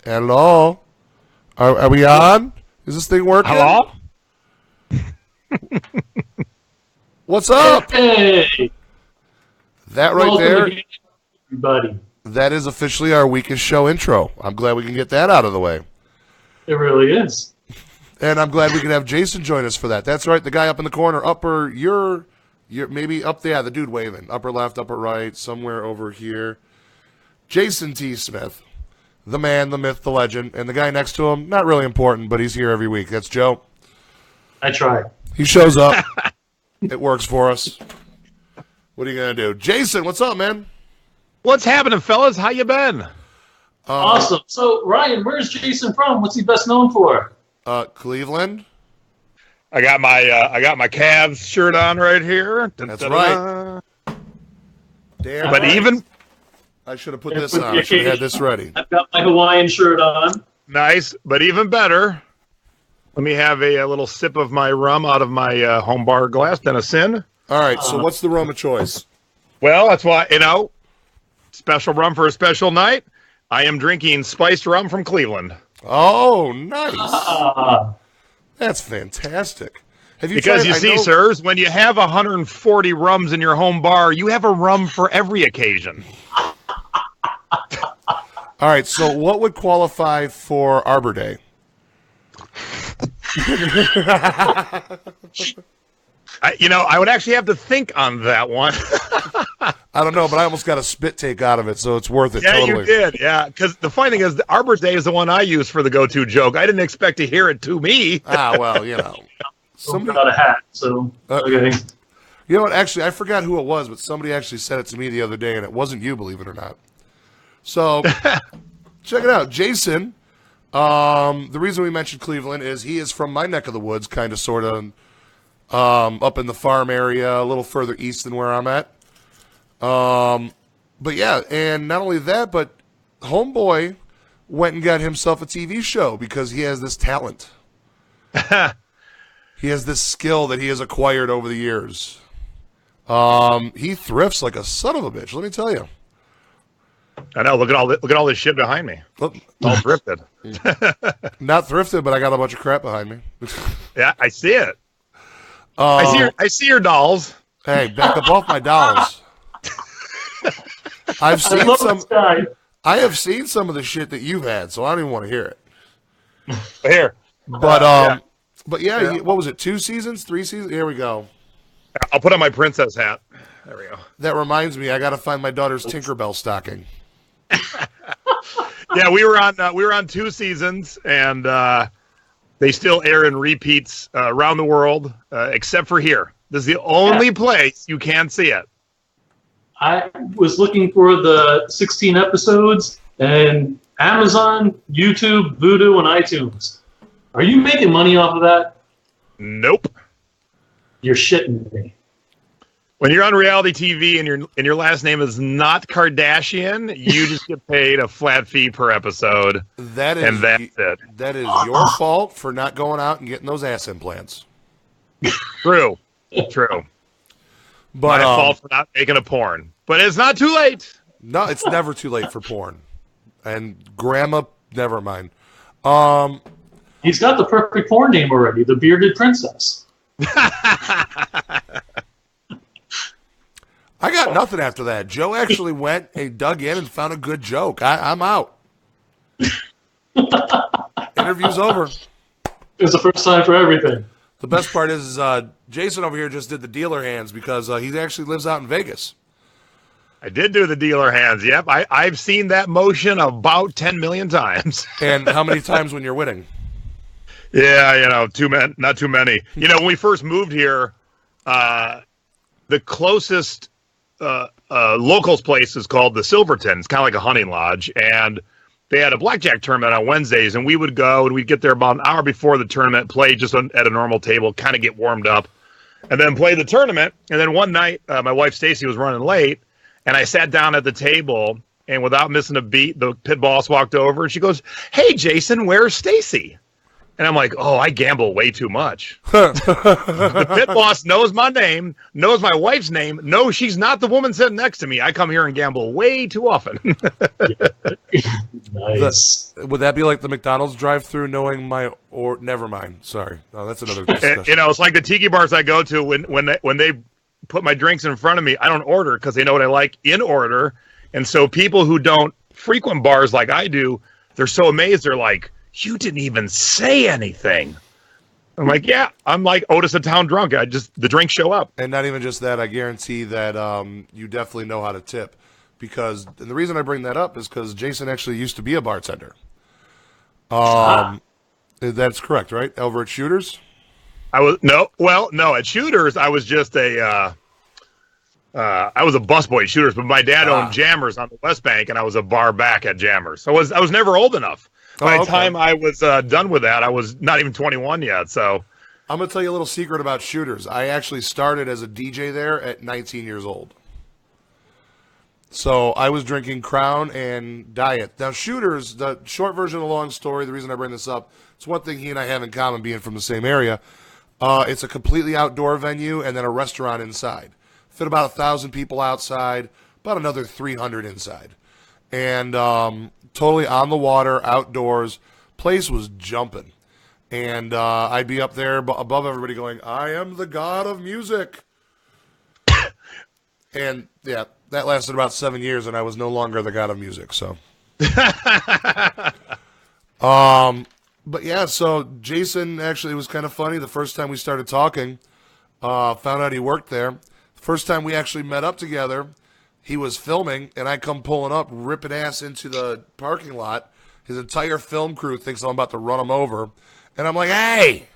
Hello? Are we on? Is this thing working? Hello? What's up? Hey! That right Welcome there, again, everybody. that is officially our weakest show intro. I'm glad we can get that out of the way. It really is. And I'm glad we can have Jason join us for that. That's right, the guy up in the corner, you're maybe up there, the dude waving, upper left, upper right, somewhere over here. Jason T. Smith, the man, the myth, the legend, and the guy next to him, not really important, but he's here every week. That's Joe. I try. He shows up. It works for us. What are you going to do? Jason, what's up, man? What's happening, fellas? How you been? Awesome. So, Ryan, where's Jason from? What's he best known for? Cleveland. I got my Cavs shirt on right here. That's right. Damn. But right. even I should have put this on. I should have had this ready. I've got my Hawaiian shirt on. nice, but even better. Let me have a little sip of my rum out of my home bar glass. Denison. All right, so what's the rum of choice? Well, that's why special rum for a special night. I am drinking spiced rum from Cleveland. Oh, nice. Ah, That's fantastic. Have you Because tried, you see, sirs, when you have 140 rums in your home bar, you have a rum for every occasion. All right, so what would qualify for Arbor Day? I would actually have to think on that one. I don't know, but I almost got a spit take out of it, so it's worth it. Yeah, totally. you did. Yeah, because the funny thing is, the Arbor Day is the one I use for the go-to joke. I didn't expect to hear it to me. Well, somebody got a hat, so okay. You know what? Actually, I forgot who it was, but somebody actually said it to me the other day, and it wasn't you, believe it or not. So, check it out. Jason, the reason we mentioned Cleveland is he is from my neck of the woods, kind of, sort of, up in the farm area, a little further east than where I'm at. But yeah, and not only that, but Homeboy went and got himself a TV show because he has this talent. He has this skill that he has acquired over the years. He thrifts like a son of a bitch, let me tell you. I know. Look at all this shit behind me. Look, All thrifted. not thrifted, but I got a bunch of crap behind me. Yeah, I see it. I see your dolls. Hey, back up off my dolls. I love this guy. I have seen some of the shit that you've had, so I don't even want to hear it. Here. But yeah, what was it? 2 seasons, 3 seasons? Here we go. I'll put on my princess hat. There we go. That reminds me, I got to find my daughter's Tinkerbell stocking. Yeah, we were on 2 seasons, and they still air in repeats around the world, except for here. This is the only place you can't see it. I was looking for the 16 episodes, and Amazon, YouTube, Vudu, and iTunes. Are you making money off of that? Nope. You're shitting me. When you're on reality TV and your last name is not Kardashian, you just get paid a flat fee per episode. That's it. That is your fault for not going out and getting those ass implants. True. But My fault for not making a porn. But it's not too late. No, it's never too late for porn. And Grandma, never mind. He's got the perfect porn name already, the Bearded Princess. I got nothing after that. Joe actually went and dug in and found a good joke. I'm out. Interview's over. It's the first time for everything. The best part is Jason over here just did the dealer hands because he actually lives out in Vegas. I did do the dealer hands. Yep, I've seen that motion about 10 million times. And how many times when you're winning? Yeah, not too many. When we first moved here, the closest locals place is called the Silverton. It's kind of like a hunting lodge, and they had a blackjack tournament on Wednesdays, and we would go, and we'd get there about an hour before the tournament, play just at a normal table, kind of get warmed up, and then play the tournament. And then one night, my wife Stacy was running late, and I sat down at the table, and without missing a beat, the pit boss walked over, and she goes, "Hey, Jason, where's Stacy?" And I'm like, oh, I gamble way too much. The pit boss knows my name, knows my wife's name, knows she's not the woman sitting next to me. I come here and gamble way too often. Nice. Would that be like the McDonald's drive-through knowing or never mind. Sorry. No, that's another discussion. You know, it's like the tiki bars I go to when they put my drinks in front of me, I don't order because they know what I like in order. And so people who don't frequent bars like I do, they're so amazed. They're like, you didn't even say anything. I'm like, yeah, I'm like Otis the Town Drunk. The drinks show up. And not even just that, I guarantee that you definitely know how to tip. And the reason I bring that up is because Jason actually used to be a bartender. That's correct, right? Over at Shooters? No, at Shooters, I was just I was a busboy at Shooters, but my dad owned Jammers on the West Bank, and I was a bar back at Jammers. So I was never old enough. By the time I was done with that, I was not even 21 yet. So I'm going to tell you a little secret about Shooters. I actually started as a DJ there at 19 years old. So I was drinking Crown and Diet. Now, Shooters, the short version of the long story, the reason I bring this up, it's one thing he and I have in common being from the same area. It's a completely outdoor venue and then a restaurant inside. Fit about 1,000 people outside, about another 300 inside. And totally on the water, outdoors. Place was jumping. And I'd be up there above everybody going, I am the god of music. And, yeah, that lasted about 7 years, and I was no longer the god of music. So, but, yeah, so Jason actually was kind of funny. The first time we started talking, found out he worked there. First time we actually met up together, he was filming, and I come pulling up, ripping ass into the parking lot. His entire film crew thinks I'm about to run him over. And I'm like, hey!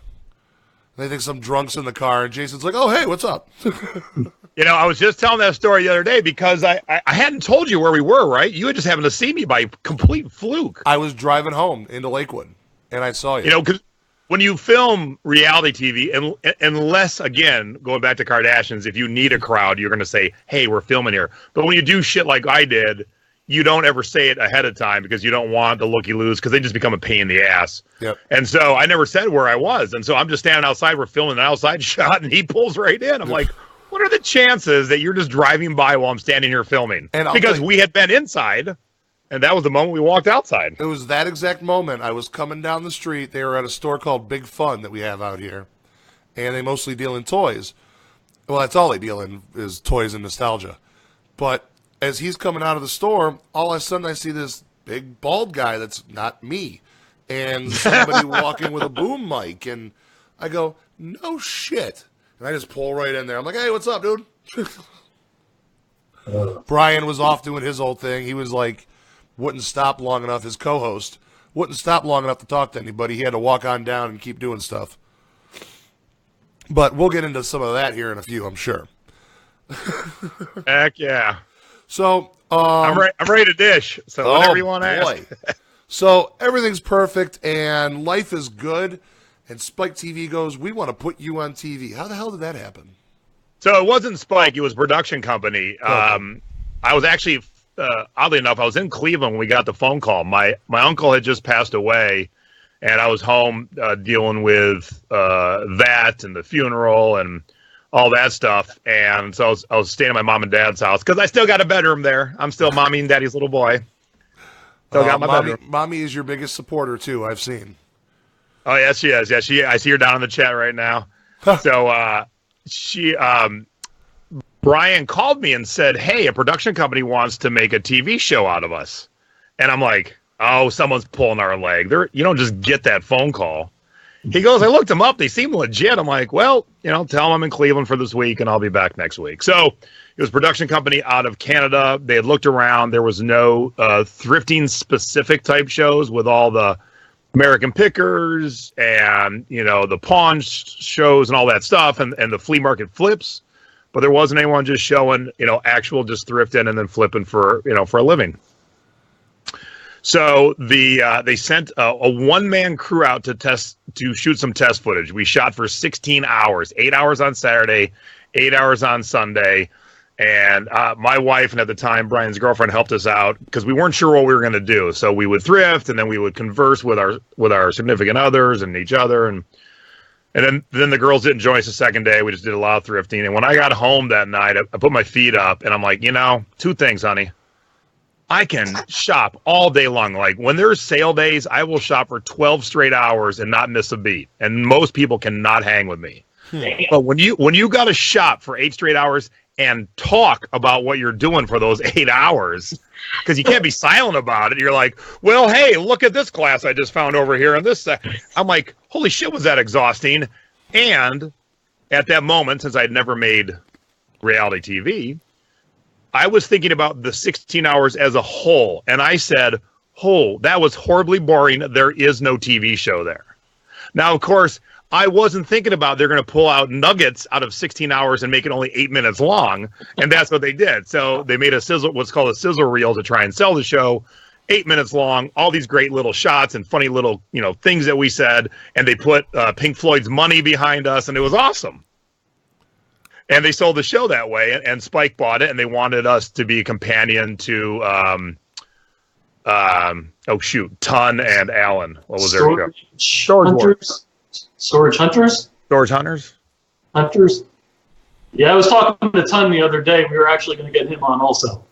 And they think some drunk's in the car, and Jason's like, oh, hey, what's up? You know, I was just telling that story the other day because I hadn't told you where we were, right? You had just happened to see me by complete fluke. I was driving home into Lakewood, and I saw you. You know, because when you film reality TV, unless, again, going back to Kardashians, if you need a crowd, you're going to say, hey, we're filming here. But when you do shit like I did, you don't ever say it ahead of time because you don't want the looky-loos because they just become a pain in the ass. Yep. And so I never said where I was. And so I'm just standing outside. We're filming an outside shot, and he pulls right in. I'm like, what are the chances that you're just driving by while I'm standing here filming? And because we had been inside, and that was the moment we walked outside. It was that exact moment. I was coming down the street. They were at a store called Big Fun that we have out here, and they mostly deal in toys. Well, that's all they deal in is toys and nostalgia. But as he's coming out of the store, all of a sudden I see this big bald guy that's not me, and somebody walking with a boom mic, and I go, no shit. And I just pull right in there. I'm like, hey, what's up, dude? Brian was off doing his old thing. He was like, wouldn't stop long enough. His co-host wouldn't stop long enough to talk to anybody. He had to walk on down and keep doing stuff. But we'll get into some of that here in a few, I'm sure. Heck yeah. So I'm ready to dish. So whatever you want to ask. So everything's perfect and life is good. And Spike TV goes, we want to put you on TV. How the hell did that happen? So it wasn't Spike. It was production company. Okay. I was actually, oddly enough, I was in Cleveland when we got the phone call. My uncle had just passed away, and I was home dealing with that and the funeral and all that stuff. And so I was staying at my mom and dad's house because I still got a bedroom there. I'm still mommy and daddy's little boy. Still got my bedroom. Mommy is your biggest supporter, too, I've seen. Oh, yes, she is. Yeah, I see her down in the chat right now. So Brian called me and said, hey, a production company wants to make a TV show out of us. And I'm like, oh, someone's pulling our leg. You don't just get that phone call. He goes, I looked them up. They seem legit. I'm like, well, tell them I'm in Cleveland for this week, and I'll be back next week. So it was a production company out of Canada. They had looked around. There was no thrifting-specific type shows with all the American Pickers and, the pawn shows and all that stuff and the flea market flips. But there wasn't anyone just showing, actual just thrifting and then flipping for a living. So they sent a one-man crew out to shoot some test footage. We shot for 16 hours, 8 hours on Saturday, 8 hours on Sunday. And my wife, and at the time Brian's girlfriend, helped us out because we weren't sure what we were going to do. So we would thrift, and then we would converse with our significant others and each other, and then the girls didn't join us the second day. We just did a lot of thrifting. And when I got home that night, I put my feet up, and I'm like, two things, honey. I can shop all day long. Like when there's sale days, I will shop for 12 straight hours and not miss a beat. And most people cannot hang with me. But when you got to shop for 8 straight hours and talk about what you're doing for those 8 hours, because you can't be silent about it. You're like, well, hey, look at this glass I just found over here. And this, I'm like, holy shit, was that exhausting? And at that moment, since I'd never made reality TV, I was thinking about the 16 hours as a whole. And I said, that was horribly boring. There is no TV show there. Now, of course, I wasn't thinking about they're going to pull out nuggets out of 16 hours and make it only 8 minutes long. And that's what they did. So they made what's called a sizzle reel to try and sell the show. 8 minutes long, all these great little shots and funny little, things that we said. And they put Pink Floyd's Money behind us, and it was awesome. And they sold the show that way, and Spike bought it, and they wanted us to be a companion to, Ton and Allen. What was their show? Storage Hunters? Storage Hunters? Hunters? Yeah, I was talking to Ton the other day. We were actually going to get him on also.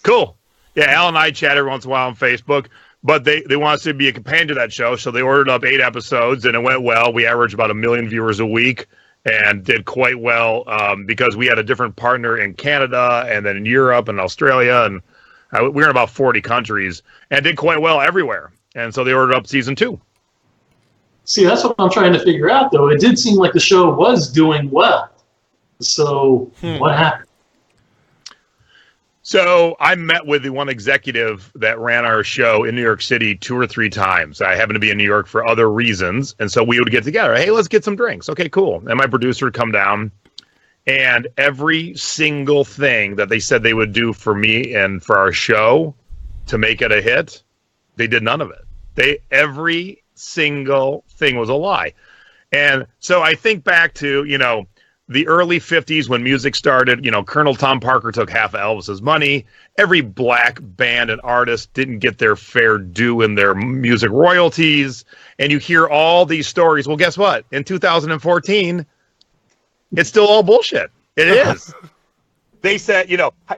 Cool. Yeah, Al and I chat every once in a while on Facebook, but they want us to be a companion to that show, so they ordered up 8 episodes, and it went well. We averaged about 1 million viewers a week. And did quite well because we had a different partner in Canada and then in Europe and Australia. And we were in about 40 countries and did quite well everywhere. And so they ordered up season 2. See, that's what I'm trying to figure out, though. It did seem like the show was doing well. So what happened? So I met with the one executive that ran our show in New York City 2 or 3 times. I happened to be in New York for other reasons. And so we would get together. Hey, let's get some drinks. Okay, cool. And my producer would come down. And every single thing that they said they would do for me and for our show to make it a hit, they did none of it. Every single thing was a lie. And so I think back to, the early 50s when music started, Colonel Tom Parker took half of Elvis's money. Every black band and artist didn't get their fair due in their music royalties. And you hear all these stories. Well, guess what? In 2014, it's still all bullshit. It is. They said,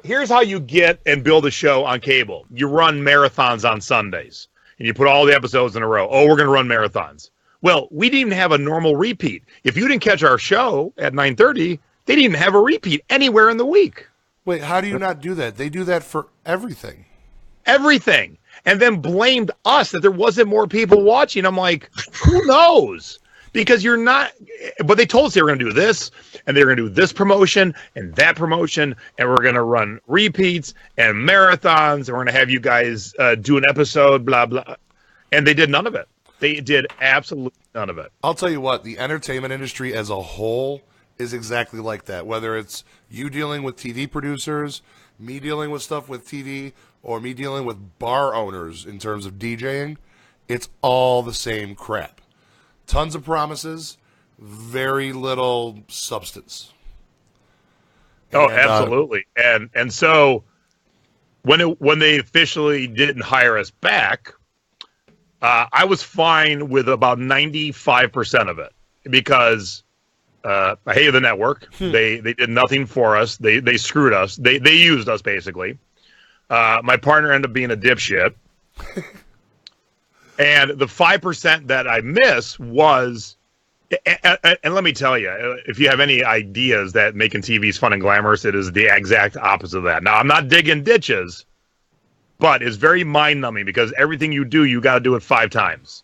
here's how you get and build a show on cable. You run marathons on Sundays and you put all the episodes in a row. Oh, we're going to run marathons. Well, we didn't even have a normal repeat. If you didn't catch our show at 9:30, they didn't have a repeat anywhere in the week. Wait, how do you not do that? They do that for everything. Everything. And then blamed us that there wasn't more people watching. I'm like, who knows? Because you're not, but they told us they were going to do this, and they were going to do this promotion and that promotion, and we're going to run repeats and marathons, and we're going to have you guys do an episode, blah, blah. And they did none of it. They did absolutely none of it. I'll tell you what, the entertainment industry as a whole is exactly like that. Whether it's you dealing with TV producers, me dealing with stuff with TV, or me dealing with bar owners in terms of DJing, it's all the same crap. Tons of promises, very little substance. Oh, absolutely. And so when they officially didn't hire us back, I was fine with about 95% of it because I hated the network. They did nothing for us. They screwed us. They used us basically. My partner ended up being a dipshit. And the 5% that I miss was, and let me tell you, if you have any ideas that making TV is fun and glamorous, it is the exact opposite of that. Now, I'm not digging ditches, but it's very mind-numbing because everything you do, you got to do it 5 times.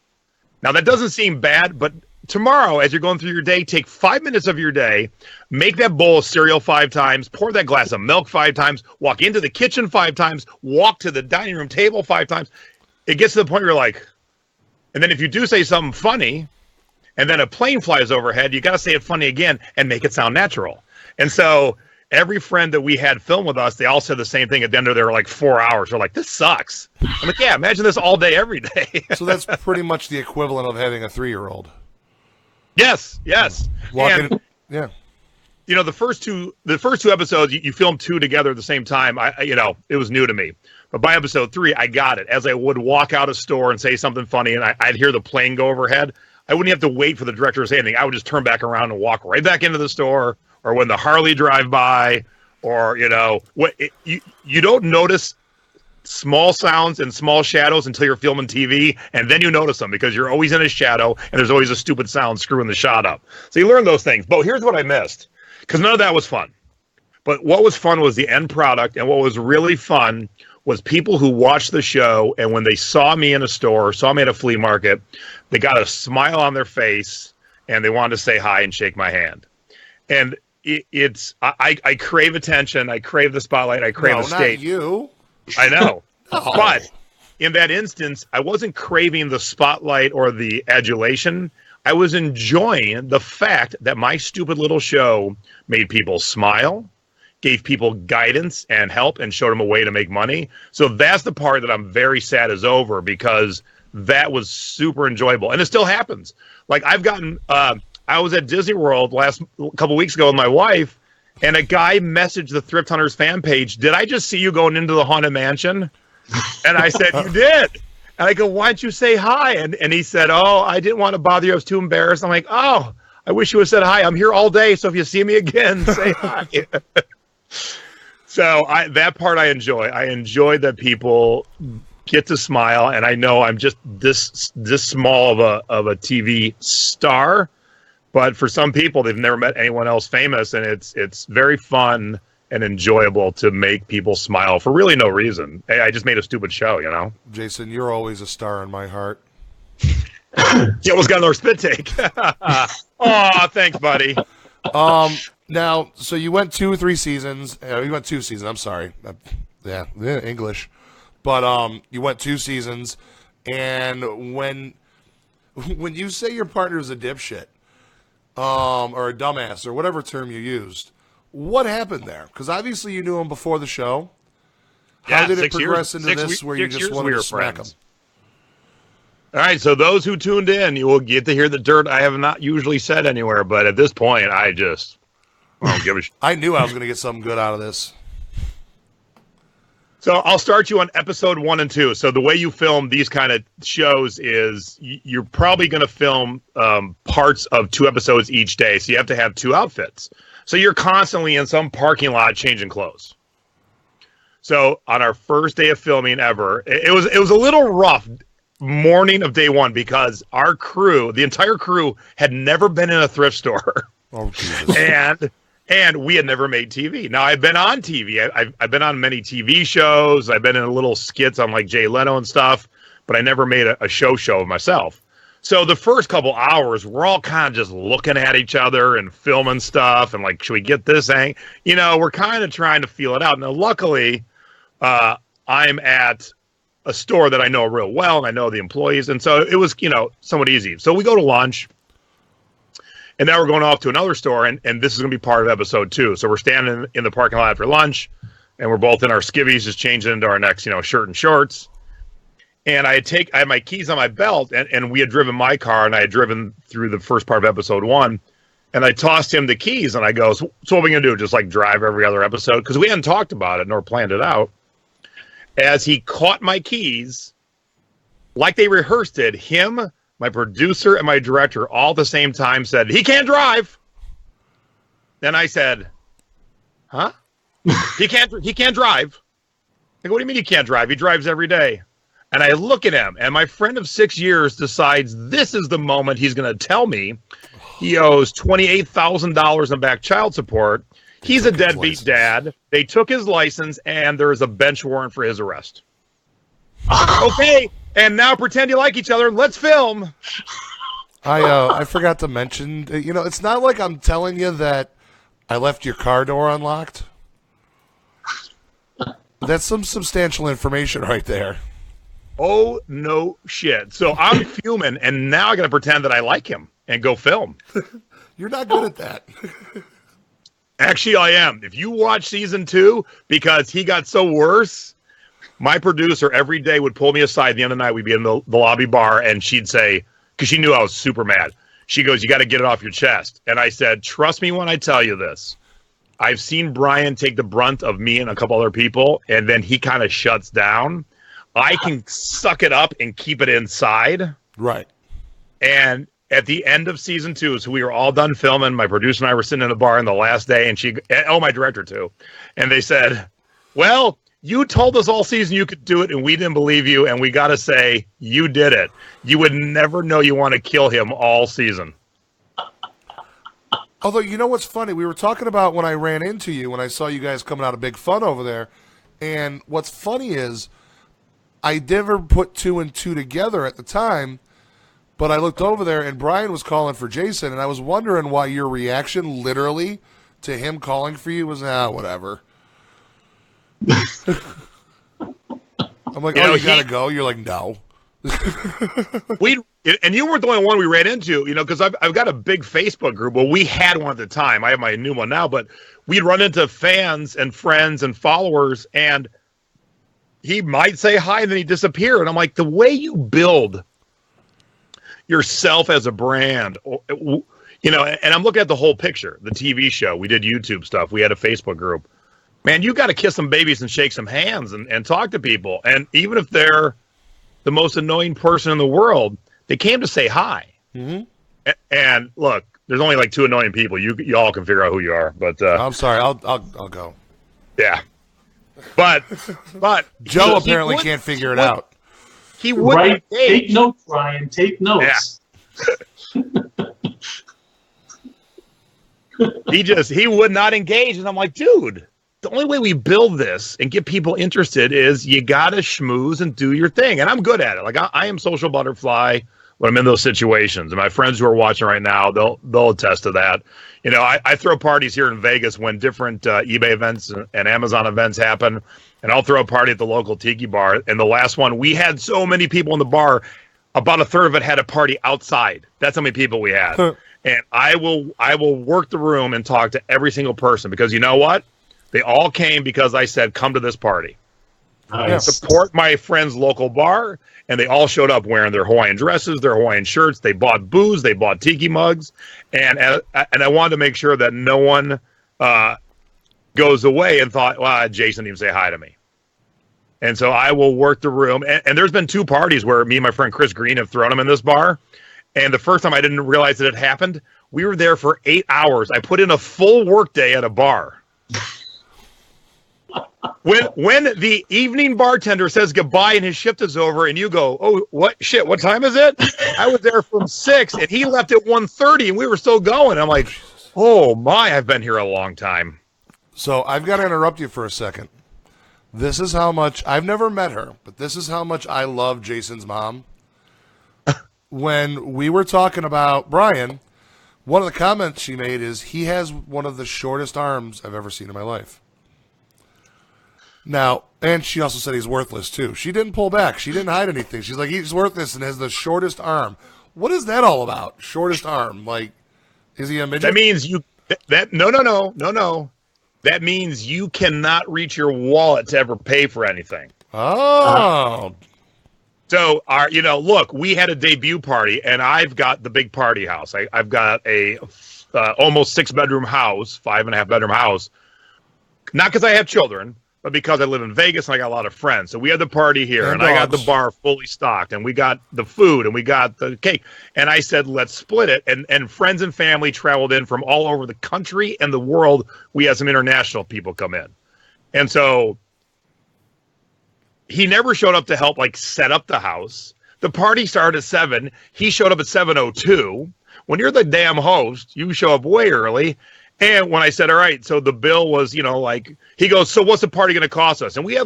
Now, that doesn't seem bad, but tomorrow, as you're going through your day, take 5 minutes of your day, make that bowl of cereal 5 times, pour that glass of milk 5 times, walk into the kitchen 5 times, walk to the dining room table 5 times. It gets to the point where you're like, and then if you do say something funny, and then a plane flies overhead, you got to say it funny again and make it sound natural. And so every friend that we had film with us, they all said the same thing at the end of their 4 hours. They're like, this sucks. I'm like, yeah, imagine this all day, every day. So that's pretty much the equivalent of having a 3-year-old. Yes. Yeah. the first two episodes, you filmed two together at the same time. It was new to me. But by episode 3, I got it. As I would walk out a store and say something funny, and I'd hear the plane go overhead, I wouldn't have to wait for the director to say anything. I would just turn back around and walk right back into the store, or when the Harley drive by, or you don't notice small sounds and small shadows until you're filming TV, and then you notice them because you're always in a shadow, and there's always a stupid sound screwing the shot up. So you learn those things. But here's what I missed, because none of that was fun. But what was fun was the end product, and what was really fun was people who watched the show, and when they saw me in a store, saw me at a flea market, they got a smile on their face, and they wanted to say hi and shake my hand. And I crave attention, I crave the spotlight, I crave the stage. Not you. I know. Oh. But in that instance, I wasn't craving the spotlight or the adulation. I was enjoying the fact that my stupid little show made people smile, gave people guidance and help, and showed them a way to make money. So that's the part that I'm very sad is over, because that was super enjoyable. And it still happens. Like I've gotten, I was at Disney World last couple weeks ago with my wife, and a guy messaged the Thrift Hunters fan page, "Did I just see you going into the Haunted Mansion?" And I said, "You did." And I go, "Why don't you say hi?" And he said, "Oh, I didn't want to bother you. I was too embarrassed." I'm like, "Oh, I wish you would have said hi. I'm here all day, so if you see me again, say hi." So that part I enjoy. I enjoy that people get to smile, and I know I'm just this small of a TV star, but for some people, they've never met anyone else famous, and it's very fun and enjoyable to make people smile for really no reason. Hey, I just made a stupid show, Jason, you're always a star in my heart. You almost got another spit take. Oh, thanks, buddy. Now, so you went 2 or 3 seasons. You went 2 seasons. I'm sorry. Yeah, English. But you went 2 seasons, and when you say your partner's a dipshit, or a dumbass, or whatever term you used, what happened there? Because obviously you knew him before the show. How did it progress into this where you just wanted to smack him? All right, so those who tuned in, you will get to hear the dirt I have not usually said anywhere, but at this point, I don't give a shit. I knew I was going to get something good out of this. So I'll start you on episode 1 and 2. So the way you film these kind of shows is you're probably going to film parts of 2 episodes each day. So you have to have 2 outfits. So you're constantly in some parking lot changing clothes. So on our first day of filming ever, it was a little rough morning of day 1 because our crew, the entire crew, had never been in a thrift store. Oh, Jesus. And we had never made TV. Now, I've been on TV. I've been on many TV shows. I've been in little skits on like Jay Leno and stuff, but I never made a show of myself. So the first couple hours, we're all kind of just looking at each other and filming stuff and like, should we get this thing? We're kind of trying to feel it out. Now, luckily, I'm at a store that I know real well, and I know the employees. And so it was, somewhat easy. So we go to lunch. And now we're going off to another store, and this is going to be part of episode 2. So we're standing in the parking lot after lunch, and we're both in our skivvies, just changing into our next, shirt and shorts. And I had my keys on my belt, and we had driven my car, and I had driven through the first part of episode 1. And I tossed him the keys, and I go, so what are we going to do? Just like drive every other episode? Because we hadn't talked about it nor planned it out. As he caught my keys, like they rehearsed it, him, my producer, and my director all at the same time said, "He can't drive." Then I said, "Huh? He can't drive." I go, "What do you mean he can't drive? He drives every day." And I look at him, and my friend of 6 years decides this is the moment he's going to tell me he owes $28,000 in back child support. He's a deadbeat dad. They took his license, and there is a bench warrant for his arrest. Okay. And now pretend you like each other. Let's film. I forgot to mention, it's not like I'm telling you that I left your car door unlocked. That's some substantial information right there. Oh, no shit. So I'm fuming, and now I got to pretend that I like him and go film. You're not good at that. Actually, I am. If you watch season 2, because he got so worse, my producer every day would pull me aside at the end of the night. We'd be in the lobby bar, and she'd say, because she knew I was super mad, She goes, you got to get it off your chest. And I said, trust me when I tell you this. I've seen Brian take the brunt of me and a couple other people, and then he kind of shuts down. I can suck it up and keep it inside. Right. And at the end of season 2, so we were all done filming. My producer and I were sitting in the bar on the last day, and my director too. And they said, well, you told us all season you could do it, and we didn't believe you, and we got to say, you did it. You would never know you want to kill him all season. Although, you know what's funny? We were talking about when I ran into you, when I saw you guys coming out of Big Fun over there, and what's funny is I never put 2 and 2 together at the time, but I looked over there, and Brian was calling for Jason, and I was wondering why your reaction, literally, to him calling for you was, whatever. I'm like, you gotta go. You're like, no. And you weren't the only one we ran into, because I've got a big Facebook group. Well, we had one at the time. I have my new one now, but we'd run into fans and friends and followers, and he might say hi and then he'd disappear. And I'm like, the way you build yourself as a brand, and I'm looking at the whole picture, the TV show. We did YouTube stuff. We had a Facebook group. Man, you got to kiss some babies and shake some hands and talk to people. And even if they're the most annoying person in the world, they came to say hi. Mm-hmm. And look, there's only like 2 annoying people. You all can figure out who you are. But I'm sorry, I'll go. Yeah, but Joe apparently can't figure it out. He would right. Take notes, Ryan. Take notes. Yeah. he would not engage, and I'm like, dude. The only way we build this and get people interested is you got to schmooze and do your thing. And I'm good at it. Like I am social butterfly when I'm in those situations. And my friends who are watching right now, they'll attest to that. I throw parties here in Vegas when different eBay events and Amazon events happen. And I'll throw a party at the local tiki bar. And the last one, we had so many people in the bar, about a third of it had a party outside. That's how many people we had. And I will work the room and talk to every single person, because you know what? They all came because I said, come to this party. Nice. Support my friend's local bar. And they all showed up wearing their Hawaiian dresses, their Hawaiian shirts. They bought booze. They bought tiki mugs. And I wanted to make sure that no one goes away and thought, well, Jason didn't even say hi to me. And so I will work the room. And there's been 2 parties where me and my friend Chris Green have thrown him in this bar. And the first time I didn't realize that it happened, we were there for 8 hours. I put in a full work day at a bar. When the evening bartender says goodbye and his shift is over, and you go, oh, what time is it? I was there from 6, and he left at 1:30, and we were still going. I'm like, oh my, I've been here a long time. So I've got to interrupt you for a second. This is how much, I've never met her, but this is how much I love Jason's mom. When we were talking about Brian, one of the comments she made is, he has one of the shortest arms I've ever seen in my life. Now, and she also said he's worthless, too. She didn't pull back. She didn't hide anything. She's like, he's worthless and has the shortest arm. What is that all about? Shortest arm? Like, is he a midget? That means no. That means you cannot reach your wallet to ever pay for anything. Oh. So, look, we had a debut party, and I've got the big party house. I've got a almost 6-bedroom house, 5.5-bedroom house. Not because I have children, but because I live in Vegas and I got a lot of friends. So we had the party here, and I got the bar fully stocked, and we got the food, and we got the cake. And I said, let's split it. And friends and family traveled in from all over the country and the world. We had some international people come in. And so he never showed up to help, set up the house. The party started at 7. He showed up at 7:02. When you're the damn host, you show up way early. And when I said, all right, so the bill was, he goes, so what's the party going to cost us? And we had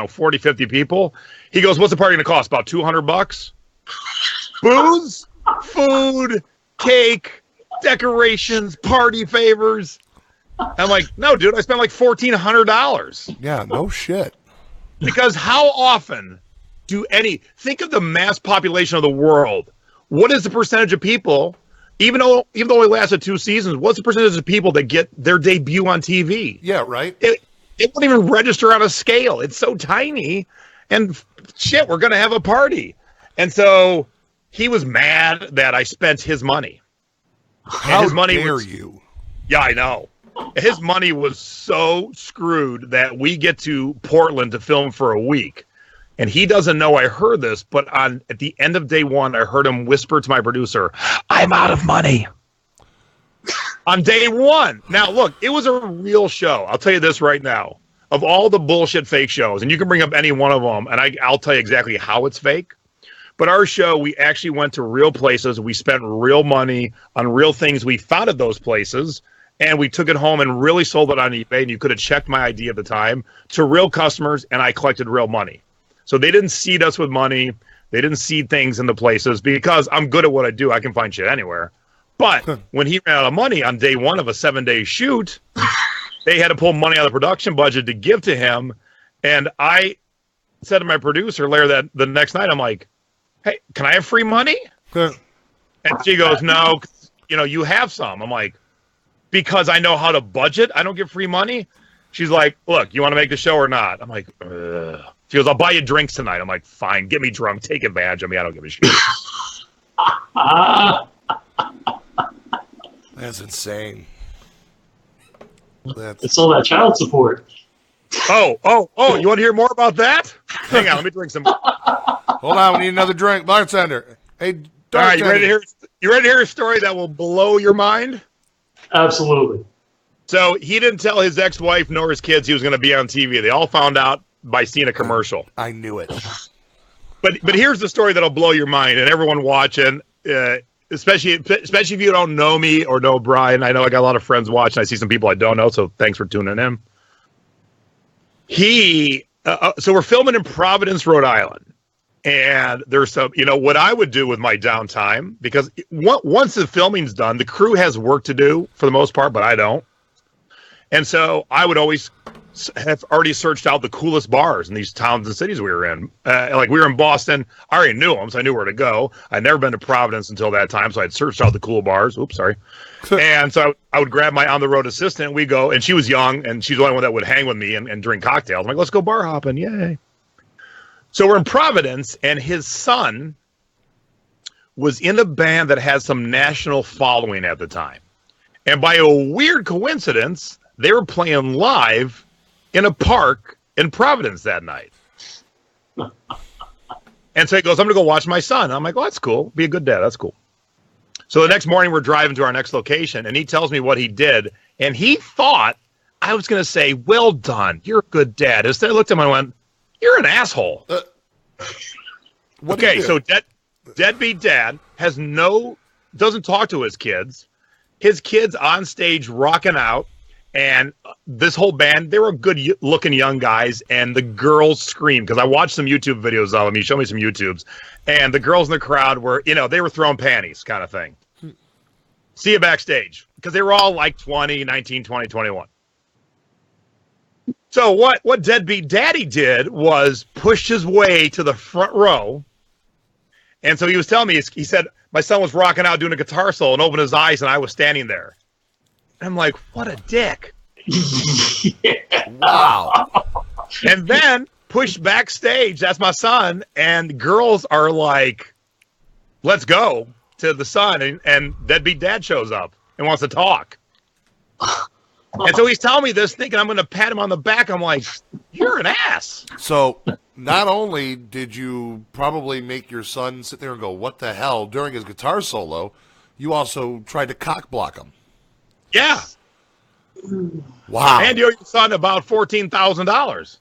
40, 50 people. He goes, what's the party going to cost? About $200? Booze, food, cake, decorations, party favors. I'm like, no, dude, I spent $1,400. Yeah, no shit. Because how often think of the mass population of the world. What is the percentage of people, even though it lasted 2 seasons, what's the percentage of people that get their debut on TV? Yeah, right. It won't even register on a scale. It's so tiny. And shit, we're going to have a party. And so he was mad that I spent his money. How his money dare was, you? Yeah, I know. His money was so screwed that we get to Portland to film for a week. And he doesn't know I heard this, but at the end of day one, I heard him whisper to my producer, "I'm out of money." On day one. Now, look, it was a real show. I'll tell you this right now. Of all the bullshit fake shows, and you can bring up any one of them, and I'll tell you exactly how it's fake. But our show, we actually went to real places. We spent real money on real things we found at those places. And we took it home and really sold it on eBay. And you could have checked my ID at the time to real customers, and I collected real money. So they didn't seed us with money. They didn't seed things into places because I'm good at what I do. I can find shit anywhere. But when he ran out of money on day one of a 7-day shoot, they had to pull money out of the production budget to give to him. And I said to my producer later that the next night, I'm like, "Hey, can I have free money?" And she goes, "No, you have some." I'm like, "Because I know how to budget, I don't give free money." She's like, "Look, you want to make the show or not?" I'm like, ugh. She goes, "I'll buy you drinks tonight." I'm like, "Fine, get me drunk, take advantage of me. I don't give a shit." That's insane. It's all that child support. Oh, you want to hear more about that? Hang on, let me drink some more. Hold on, we need another drink. Bartender. Hey, All right, bartender. you ready to hear a story that will blow your mind? Absolutely. So he didn't tell his ex-wife nor his kids he was going to be on TV. They all found out by seeing a commercial. I knew it. But here's the story that'll blow your mind, and everyone watching, especially if you don't know me or know Brian. I know I got a lot of friends watching. I see some people I don't know, so thanks for tuning in. So we're filming in Providence, Rhode Island. And there's some, what I would do with my downtime, because once the filming's done, the crew has work to do for the most part, but I don't. And so I would always have already searched out the coolest bars in these towns and cities we were in. Like we were in Boston. I already knew them, so I knew where to go. I'd never been to Providence until that time, so I'd searched out the cool bars. Oops, sorry. And so I would grab my on-the-road assistant, and we go, and she was young, and she's the only one that would hang with me and drink cocktails. I'm like, "Let's go bar hopping, yay." So we're in Providence, and his son was in a band that had some national following at the time. And by a weird coincidence, they were playing live in a park in Providence that night. And so he goes, "I'm going to go watch my son." I'm like, "Well, that's cool. Be a good dad. That's cool." So the next morning, we're driving to our next location, and he tells me what he did. And he thought I was going to say, "Well done. You're a good dad." Instead, I looked at him and I went, "You're an asshole." Okay, so deadbeat dad doesn't talk to his kids. His kids on stage rocking out, and this whole band, they were good-looking young guys, and the girls screamed, because I watched some YouTube videos of them. He showed me some YouTubes, and the girls in the crowd were, they were throwing panties kind of thing. See you backstage, because they were all like 20, 19, 20, 21. So what deadbeat daddy did was pushed his way to the front row. And so he was telling me, he said, my son was rocking out doing a guitar solo and opened his eyes, and I was standing there. And I'm like, what a dick. Wow. And then pushed backstage, that's my son, and girls are like, "Let's go," to the son, and deadbeat dad shows up and wants to talk. And so he's telling me this, thinking I'm going to pat him on the back. I'm like, "You're an ass." So not only did you probably make your son sit there and go, "What the hell?" during his guitar solo, you also tried to cock block him. Yeah. Wow. And you owe your son about $14,000.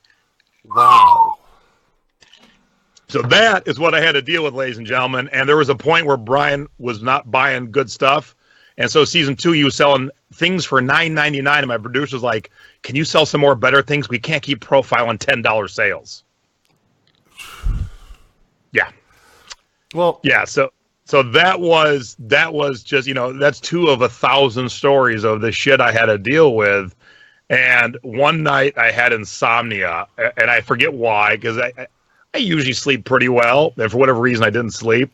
Wow. So that is what I had to deal with, ladies and gentlemen. And there was a point where Brian was not buying good stuff. And so season 2, he was selling things for $9.99. And my producer was like, "Can you sell some more better things? We can't keep profiling $10 sales." Yeah. Well, yeah. So that was just, that's 2 of 1,000 stories of the shit I had to deal with. And one night I had insomnia, and I forget why, because I usually sleep pretty well. And for whatever reason, I didn't sleep.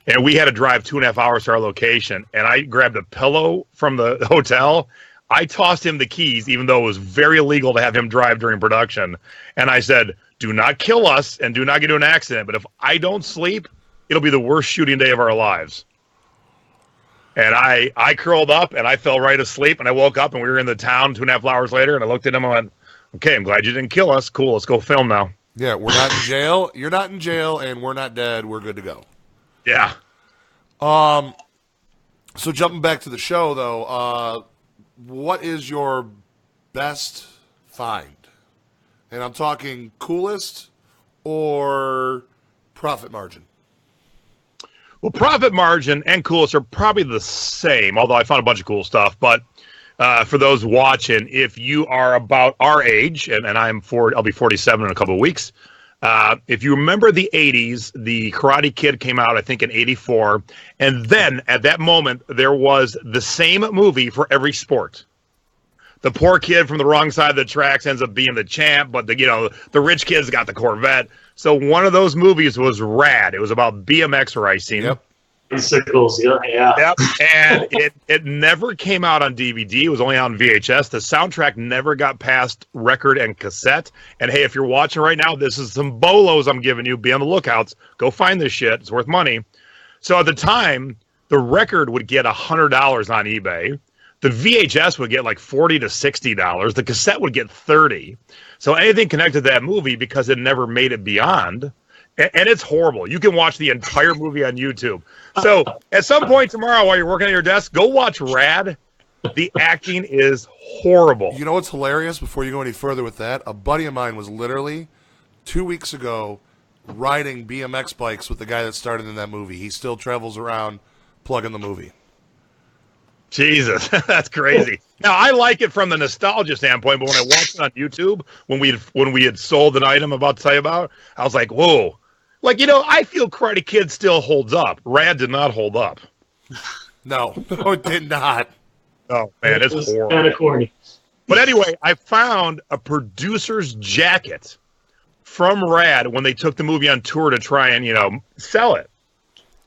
And we had to drive 2.5 hours to our location. And I grabbed a pillow from the hotel. I tossed him the keys, even though it was very illegal to have him drive during production. And I said, "Do not kill us and do not get into an accident. But if I don't sleep, it'll be the worst shooting day of our lives." And I curled up and I fell right asleep, and I woke up and we were in the town 2.5 hours later, and I looked at him and went, okay, I'm glad you didn't kill us. Cool, let's go film now. Yeah, we're not in jail. You're not in jail, and we're not dead. We're good to go. Yeah. So jumping back to the show, though, what is your best find? And I'm talking coolest or profit margin. Well, profit margin and coolest are probably the same, although I found a bunch of cool stuff. But for those watching, if you are about our age, and I'll be 47 in a couple of weeks. If you remember the 80s, the Karate Kid came out, I think, in 84. And then at that moment, there was the same movie for every sport. The poor kid from the wrong side of the tracks ends up being the champ, but the rich kid's got the Corvette. So one of those movies was rad. It was about BMX racing. Yep. Bicycles, yeah. Yep. And it never came out on DVD. It was only on VHS. The soundtrack never got past record and cassette. And hey, if you're watching right now, this is some bolos I'm giving you. Be on the lookouts. Go find this shit. It's worth money. So at the time, the record would get $100 on eBay. The VHS would get like $40 to $60. The cassette would get $30. So anything connected to that movie, because it never made it beyond, and it's horrible. You can watch the entire movie on YouTube. So at some point tomorrow while you're working at your desk, go watch Rad. The acting is horrible. You know what's hilarious? Before you go any further with that, a buddy of mine was literally 2 weeks ago riding BMX bikes with the guy that started in that movie. He still travels around plugging the movie. Jesus, that's crazy. Now, I like it from the nostalgia standpoint, but when I watched it on YouTube, when we had sold an item I'm about to tell you about, I was like, whoa. Like, I feel Karate Kid still holds up. Rad did not hold up. No, it did not. Oh, man, it's horrible. Kind of corny. But anyway, I found a producer's jacket from Rad when they took the movie on tour to try and, sell it.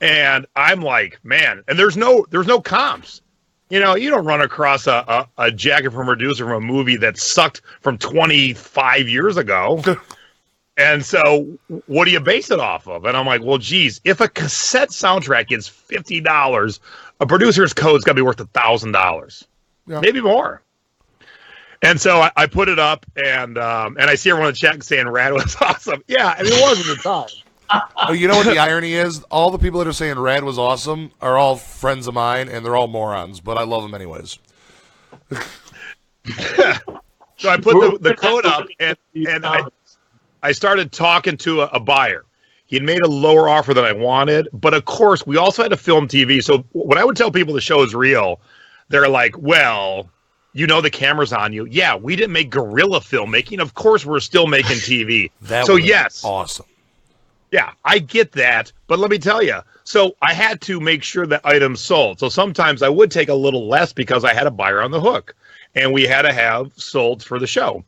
And I'm like, man, and there's no comps. You don't run across a jacket from a producer from a movie that sucked from 25 years ago. And so what do you base it off of? And I'm like, well, geez, if a cassette soundtrack is $50, a producer's code's got to be worth $1,000, maybe more. And so I put it up, and I see everyone in the chat saying Rad was awesome. Yeah, I mean, it was at the time. Oh, you know what the irony is? All the people that are saying Rad was awesome are all friends of mine, and they're all morons, but I love them anyways. So I put the code up, and I started talking to a buyer. He had made a lower offer than I wanted, but of course, we also had to film TV. So when I would tell people the show is real, they're like, well, the camera's on you. Yeah, we didn't make guerrilla filmmaking. Of course, we're still making TV. So yes. Awesome. Yeah, I get that, but let me tell you. So I had to make sure that items sold. So sometimes I would take a little less because I had a buyer on the hook, and we had to have sold for the show.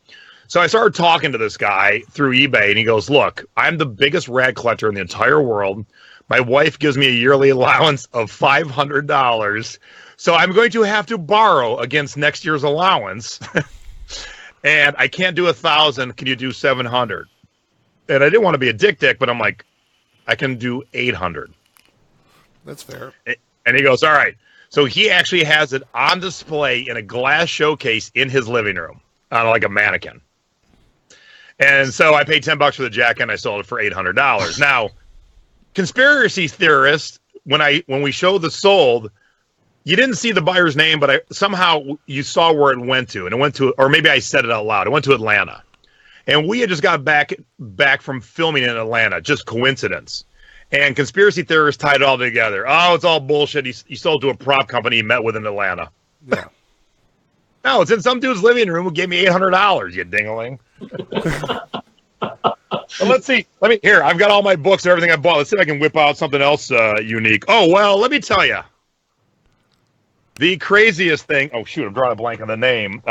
So I started talking to this guy through eBay, and he goes, look, I'm the biggest Rad collector in the entire world. My wife gives me a yearly allowance of $500, so I'm going to have to borrow against next year's allowance, and I can't do 1,000. Can you do 700? And I didn't want to be a dick, but I'm like, I can do 800. That's fair. And he goes, all right. So he actually has it on display in a glass showcase in his living room on like a mannequin. And so I paid $10 for the jacket, and I sold it for $800. Now, conspiracy theorists, when we showed the sold, you didn't see the buyer's name, but somehow you saw where it went to. And it went to, or maybe I said it out loud, it went to Atlanta. And we had just got back from filming in Atlanta, just coincidence. And conspiracy theorists tied it all together. Oh, it's all bullshit. He sold to a prop company he met with in Atlanta. Yeah. No, it's in some dude's living room who gave me $800, you dingaling. Well, let's see. Here, I've got all my books and everything I bought. Let's see if I can whip out something else unique. Oh, well, let me tell you. The craziest thing. Oh, shoot, I'm drawing a blank on the name.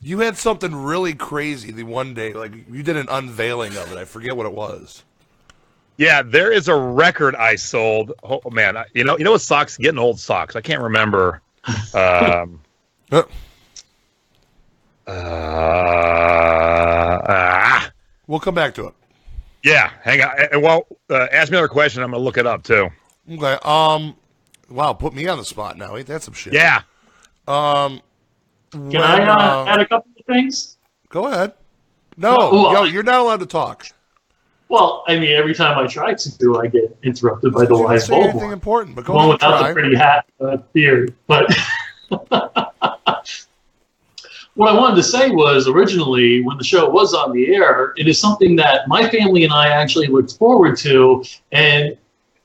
You had something really crazy the one day. Like, you did an unveiling of it. I forget what it was. Yeah, there is a record I sold. Oh, man. You know what sucks? Getting old sucks. I can't remember. We'll come back to it. Yeah, hang on. Well, ask me another question. I'm going to look it up, too. Okay. Wow, put me on the spot now. Ain't that some shit? Yeah. Can I add a couple of things? Go ahead. No, Well, you're not allowed to talk. Well, I mean, every time I try to, I get interrupted by the You didn't live say bulb anything one. important, but go One ahead and without try. the pretty hat beard. But what I wanted to say was, originally, when the show was on the air, it is something that my family and I actually looked forward to, and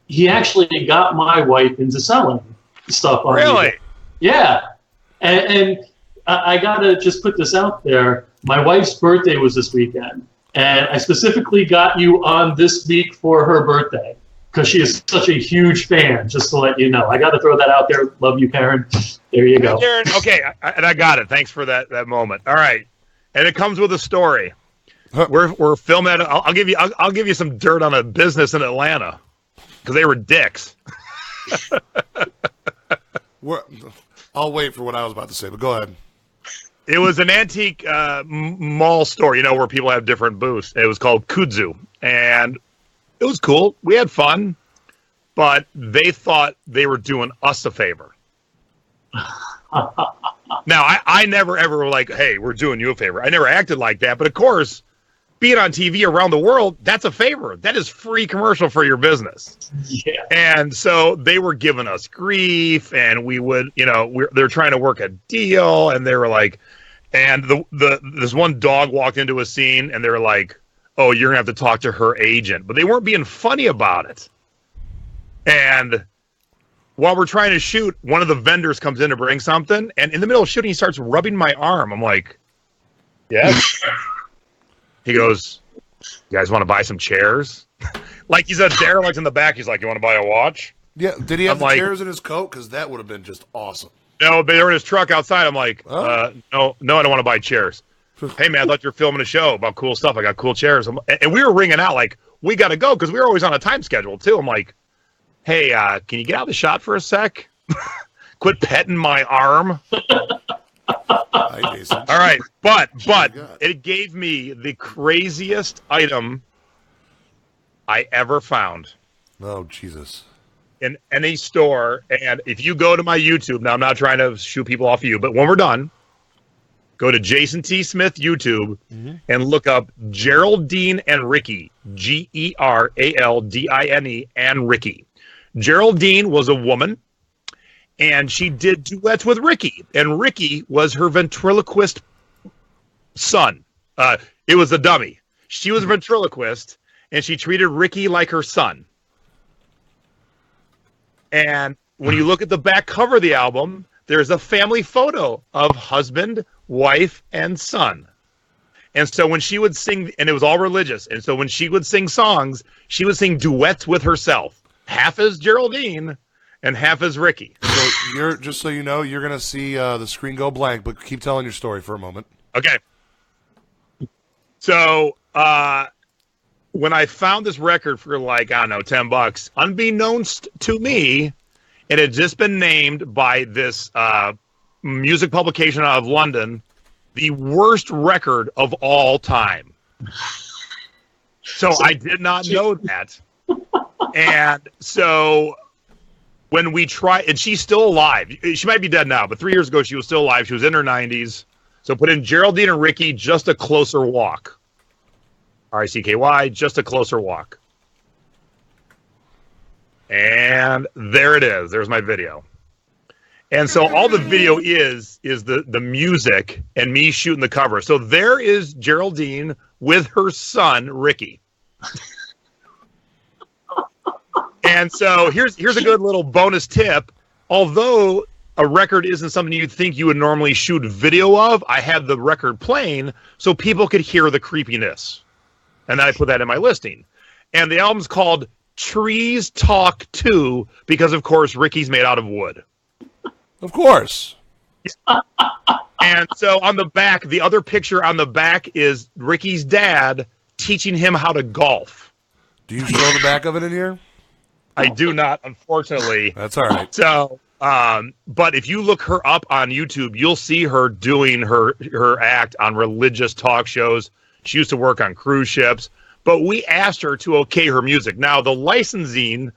he actually got my wife into selling stuff on Really? eBay. Yeah. And I got to just put this out there. My wife's birthday was this weekend, and I specifically got you on this week for her birthday because she is such a huge fan, just to let you know. I got to throw that out there. Love you, Karen. There you go. Darren, okay, and I got it. Thanks for that moment. All right. And it comes with a story. We're filming it. I'll give you some dirt on a business in Atlanta because they were dicks. I'll wait for what I was about to say, but go ahead. It was an antique mall store, where people have different booths. It was called Kudzu, and it was cool. We had fun, but they thought they were doing us a favor. Now, I never ever were like, hey, we're doing you a favor. I never acted like that, but of course, being on TV around the world, that's a favor. That is free commercial for your business. Yeah. And so they were giving us grief, and we would, they're trying to work a deal, and they were like, and this one dog walked into a scene, and they were like, oh, you're gonna have to talk to her agent, but they weren't being funny about it. And while we're trying to shoot, one of the vendors comes in to bring something, and in the middle of shooting, he starts rubbing my arm. I'm like, yes. He goes, you guys want to buy some chairs? Like he's a derelict in the back. He's like, you want to buy a watch? Yeah. Did he have I'm the chairs in his coat? Because that would have been just awesome. No, but they were in his truck outside. I'm like, no, I don't want to buy chairs. Hey, man, I thought you were filming a show about cool stuff. I got cool chairs. And we were ringing out like, we got to go because we were always on a time schedule, too. I'm like, hey, can you get out of the shot for a sec? Quit petting my arm. Hi, Jason. All right, but it gave me the craziest item I ever found. Oh, Jesus. In any store, and if you go to my YouTube, now I'm not trying to shoot people off of you, but when we're done, go to Jason T. Smith YouTube and look up Geraldine and Ricky, Geraldine and Ricky. Geraldine was a woman, and she did duets with Ricky, and Ricky was her ventriloquist son. It was a dummy. She was a ventriloquist, and she treated Ricky like her son. And when you look at the back cover of the album, there's a family photo of husband, wife, and son. And so when she would sing, and it was all religious, and so when she would sing songs, she would sing duets with herself. Half as Geraldine and half as Ricky. So just so you know, you're going to see the screen go blank, but keep telling your story for a moment. Okay. So when I found this record for like, I don't know, $10, unbeknownst to me, it had just been named by this music publication out of London the worst record of all time. So I did not know that. And so when we try, and she's still alive. She might be dead now, but 3 years ago she was still alive. She was in her 90s. So put in Geraldine and Ricky, Just a Closer Walk. RICKY, Just a Closer Walk. And there it is. There's my video. And so all the video is the music and me shooting the cover. So there is Geraldine with her son, Ricky. And so here's a good little bonus tip. Although a record isn't something you'd think you would normally shoot video of, I had the record playing so people could hear the creepiness. And then I put that in my listing. And the album's called Trees Talk 2 because, of course, Ricky's made out of wood. Of course. And so on the back, the other picture on the back is Ricky's dad teaching him how to golf. Do you show the back of it in here? I do not, unfortunately. That's all right. So, but if you look her up on YouTube, you'll see her doing her act on religious talk shows. She used to work on cruise ships. But we asked her to okay her music. Now, the licensing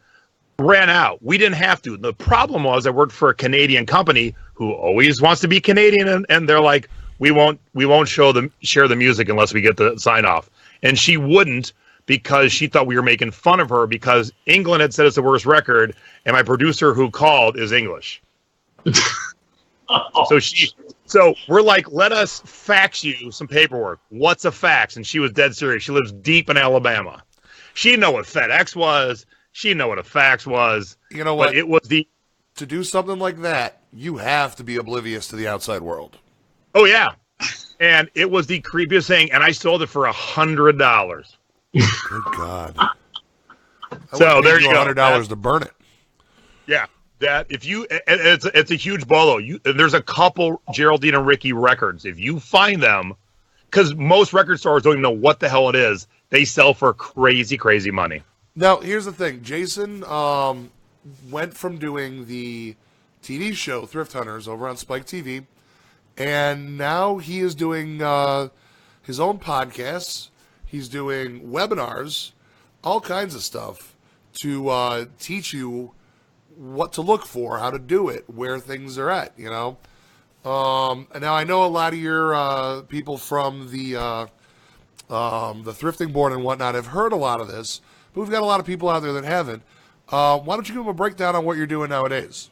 ran out. We didn't have to. The problem was I worked for a Canadian company who always wants to be Canadian, and they're like, we won't share the music unless we get the sign off. And she wouldn't, because she thought we were making fun of her because England had said it's the worst record, and my producer who called is English. So we're like, let us fax you some paperwork. What's a fax? And she was dead serious. She lives deep in Alabama. She didn't know what FedEx was. She didn't know what a fax was. You know what? But it was to do something like that, you have to be oblivious to the outside world. Oh, yeah. And it was the creepiest thing, and I sold it for $100. Good God. So there you go. $100 to burn it. Yeah. That if you, it's a huge bolo. There's a couple Geraldine and Ricky records. If you find them, because most record stores don't even know what the hell it is, they sell for crazy, crazy money. Now, here's the thing. Jason went from doing the TV show Thrift Hunters over on Spike TV, and now he is doing his own podcasts. He's doing webinars, all kinds of stuff to teach you what to look for, how to do it, where things are at, you know. And now I know a lot of your people from the thrifting board and whatnot have heard a lot of this, but we've got a lot of people out there that haven't. Why don't you give them a breakdown on what you're doing nowadays?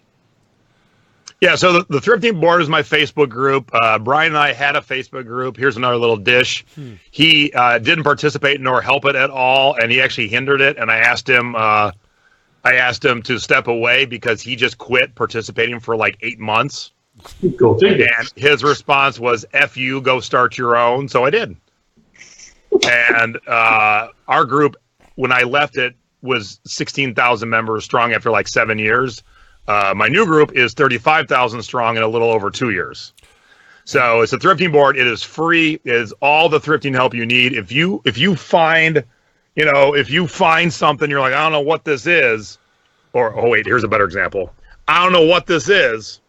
Yeah, so the Thrifting Board is my Facebook group. Brian and I had a Facebook group. Here's another little dish. He didn't participate nor help it at all, and he actually hindered it. And I asked him to step away because he just quit participating for like 8 months. Go figure. And his response was, F you, go start your own. So I did. And our group, when I left it, was 16,000 members strong after like 7 years. My new group is 35,000 strong in a little over 2 years. So it's a thrifting board. It is free. It is all the thrifting help you need. If you find something, you're like, I don't know what this is, or, oh wait, here's a better example. I don't know what this is.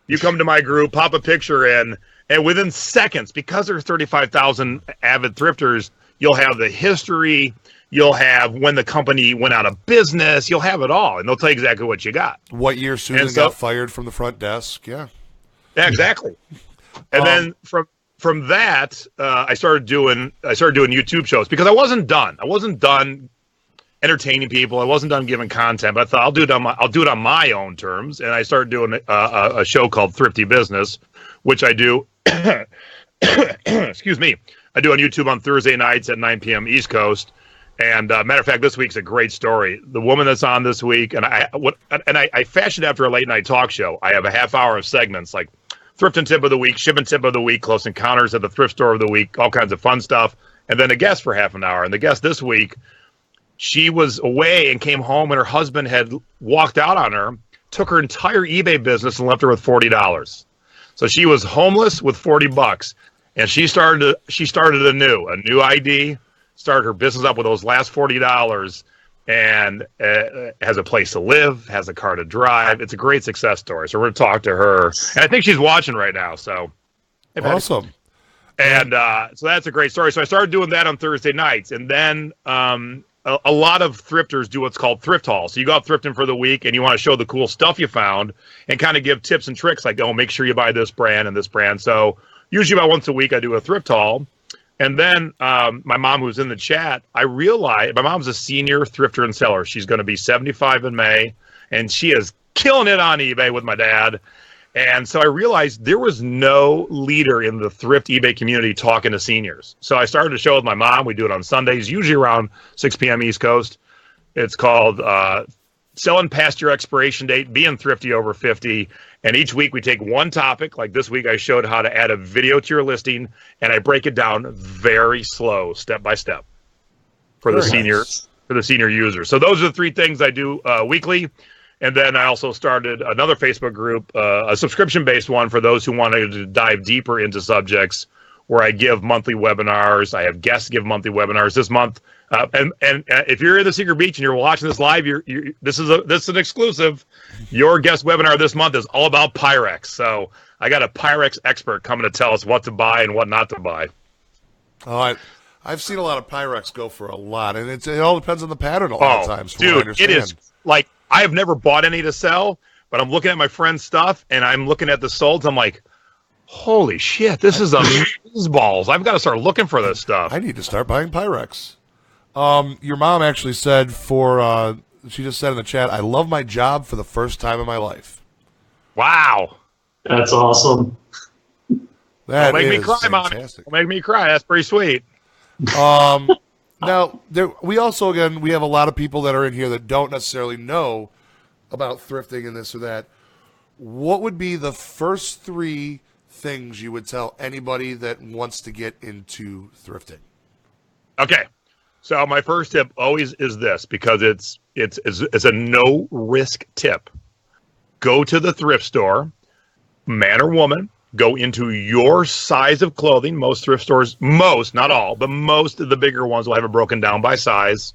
You come to my group, pop a picture in, and within seconds, because there's 35,000 avid thrifters, you'll have the history. You'll have when the company went out of business. You'll have it all, and they'll tell you exactly what you got. What year Susan got fired from the front desk? Yeah, exactly. And then from that, I started doing YouTube shows because I wasn't done. I wasn't done entertaining people. I wasn't done giving content. But I thought I'll do it on my own terms, and I started doing a show called Thrifty Business, which I do. Excuse me. I do on YouTube on Thursday nights at 9 p.m. East Coast. And matter of fact, this week's a great story. The woman that's on this week, and I fashioned after a late night talk show. I have a half hour of segments like thrift and tip of the week, shipping tip of the week, close encounters at the thrift store of the week, all kinds of fun stuff, and then a guest for half an hour. And the guest this week, she was away and came home, and her husband had walked out on her, took her entire eBay business, and left her with $40. So she was homeless with $40, and she started a new ID. Started her business up with those last $40 and has a place to live, has a car to drive. It's a great success story. So we're going to talk to her. And I think she's watching right now. So awesome. And so that's a great story. So I started doing that on Thursday nights. And then a lot of thrifters do what's called thrift hauls. So you go out thrifting for the week and you want to show the cool stuff you found and kind of give tips and tricks like, oh, make sure you buy this brand and this brand. So usually about once a week I do a thrift haul. And then my mom, who's in the chat, I realized my mom's a senior thrifter and seller. She's going to be 75 in May, and she is killing it on eBay with my dad. And so I realized there was no leader in the thrift eBay community talking to seniors. So I started a show with my mom. We do it on Sundays, usually around 6 p.m. East Coast. It's called Selling Past Your Expiration Date, Being Thrifty Over 50. And each week we take one topic. Like this week I showed how to add a video to your listing, and I break it down very slow, step by step for the senior user. So those are the three things I do weekly. And then I also started another Facebook group, a subscription-based one for those who wanted to dive deeper into subjects, where I give monthly webinars. I have guests give monthly webinars this month. And if you're in the Secret Beach and you're watching this live, this is an exclusive. Your guest webinar this month is all about Pyrex. So I got a Pyrex expert coming to tell us what to buy and what not to buy. Oh, I've seen a lot of Pyrex go for a lot, and it all depends on the pattern a lot of times. Dude, it is like I have never bought any to sell, but I'm looking at my friend's stuff, and I'm looking at the solds. I'm like, holy shit, this is balls. I've got to start looking for this stuff. I need to start buying Pyrex. Your mom actually said she just said in the chat, I love my job for the first time in my life. Wow. That's awesome. That Don't make is me cry, fantastic. Don't make me cry. That's pretty sweet. Now, we also, again, we have a lot of people that are in here that don't necessarily know about thrifting and this or that. What would be the first 3 things you would tell anybody that wants to get into thrifting? Okay. So my first tip always is this, because it's a no risk tip. Go to the thrift store, man or woman, go into your size of clothing. Most thrift stores, not all, but most of the bigger ones will have it broken down by size.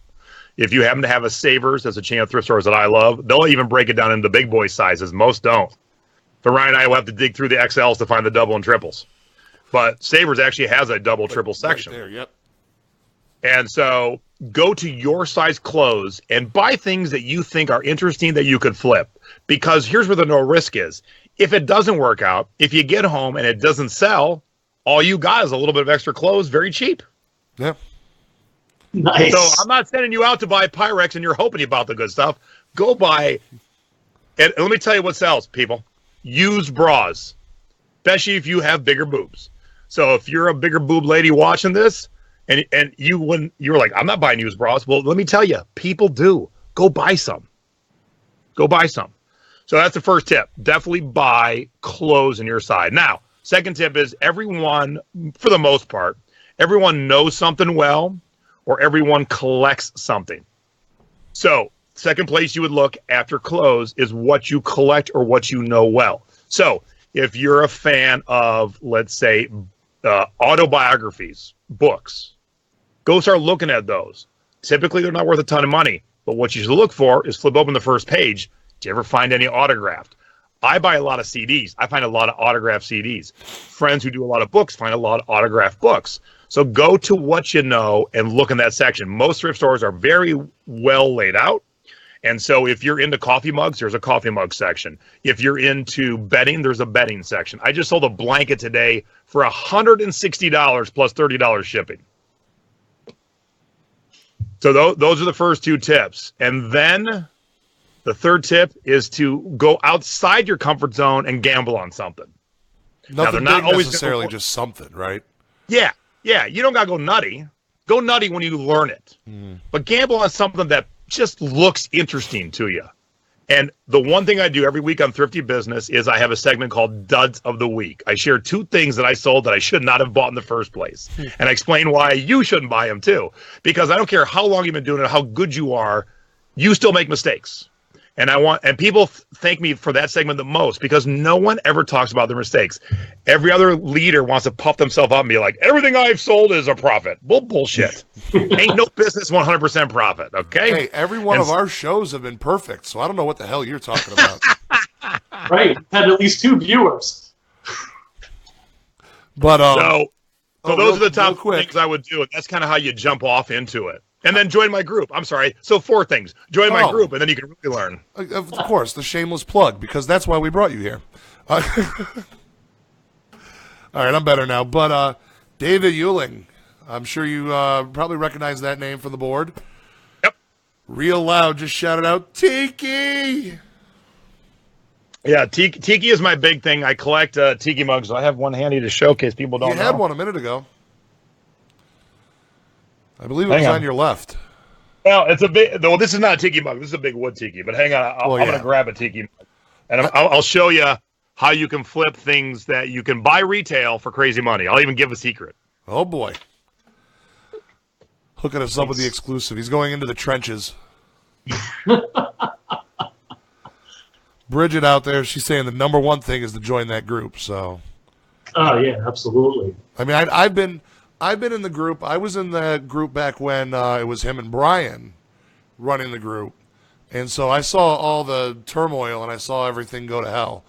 If you happen to have a Savers, that's a chain of thrift stores that I love, they'll even break it down into the big boy sizes. Most don't. So Ryan and I will have to dig through the XLs to find the double and triples. But Savers actually has a double, triple section. Right there, yep. And so go to your size clothes and buy things that you think are interesting that you could flip. Because here's where the no risk is. If it doesn't work out, if you get home and it doesn't sell, all you got is a little bit of extra clothes, very cheap. Yep. Nice. So I'm not sending you out to buy Pyrex and you're hoping you bought the good stuff. Go buy, and let me tell you what sells, people. Used bras, especially if you have bigger boobs. So if you're a bigger boob lady watching this, and you're like, I'm not buying used bras. Well, let me tell you, people do. Go buy some. Go buy some. So that's the first tip. Definitely buy clothes in your size. Now, second tip is everyone, for the most part, everyone knows something well, or everyone collects something. So second place you would look after clothes is what you collect or what you know well. So if you're a fan of, let's say, autobiographies, books, go start looking at those. Typically, they're not worth a ton of money, but what you should look for is flip open the first page. Do you ever find any autographed? I buy a lot of CDs. I find a lot of autographed CDs. Friends who do a lot of books find a lot of autographed books. So go to what you know and look in that section. Most thrift stores are very well laid out. And so if you're into coffee mugs, there's a coffee mug section. If you're into bedding, there's a bedding section. I just sold a blanket today for $160 plus $30 shipping. So those are the first 2 tips. And then the third tip is to go outside your comfort zone and gamble on something. Nothing they're not always necessarily just something, right? Yeah. You don't got to go nutty. Go nutty when you learn it. But gamble on something that just looks interesting to you. And the one thing I do every week on Thrifty Business is I have a segment called Duds of the Week. I share 2 things that I sold that I should not have bought in the first place. And I explain why you shouldn't buy them too. Because I don't care how long you've been doing it, how good you are, you still make mistakes. And people thank me for that segment the most because no one ever talks about their mistakes. Every other leader wants to puff themselves up and be like, everything I've sold is a profit. Well, bullshit. Ain't no business 100% profit, okay? Hey, every one of our shows have been perfect, so I don't know what the hell you're talking about. Right. Had at least 2 viewers. But so those are the top things I would do, and that's kind of how you jump off into it. And then join my group. I'm sorry. So 4 things. Join my group, and then you can really learn. Of course, the shameless plug, because that's why we brought you here. All right, I'm better now. But David Euling, I'm sure you probably recognize that name from the board. Yep. Real loud, just shouted out, Tiki! Yeah, Tiki is my big thing. I collect Tiki mugs. I have one handy to showcase. People don't know. You had one a minute ago. I believe it was on your left. Well, it's a big. Well, this is not a tiki mug. This is a big wood tiki. But hang on, I'm going to grab a tiki mug, and I'll show you how you can flip things that you can buy retail for crazy money. I'll even give a secret. Oh boy, hooking us up with the exclusive. He's going into the trenches. Bridget out there, she's saying the number one thing is to join that group. So. Oh yeah, absolutely. I mean, I've been in the group. I was in the group back when it was him and Brian running the group. And so I saw all the turmoil and I saw everything go to hell.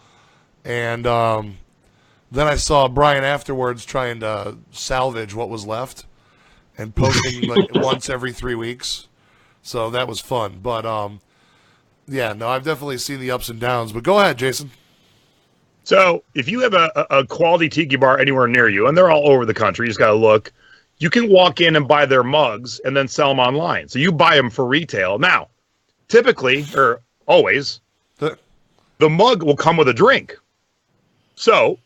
And then I saw Brian afterwards trying to salvage what was left and posting like once every 3 weeks. So that was fun. But Yeah, no, I've definitely seen the ups and downs. But go ahead, Jason. So if you have a quality tiki bar anywhere near you, and they're all over the country, you just got to look, you can walk in and buy their mugs and then sell them online. So you buy them for retail. Now, typically, or always, the mug will come with a drink. So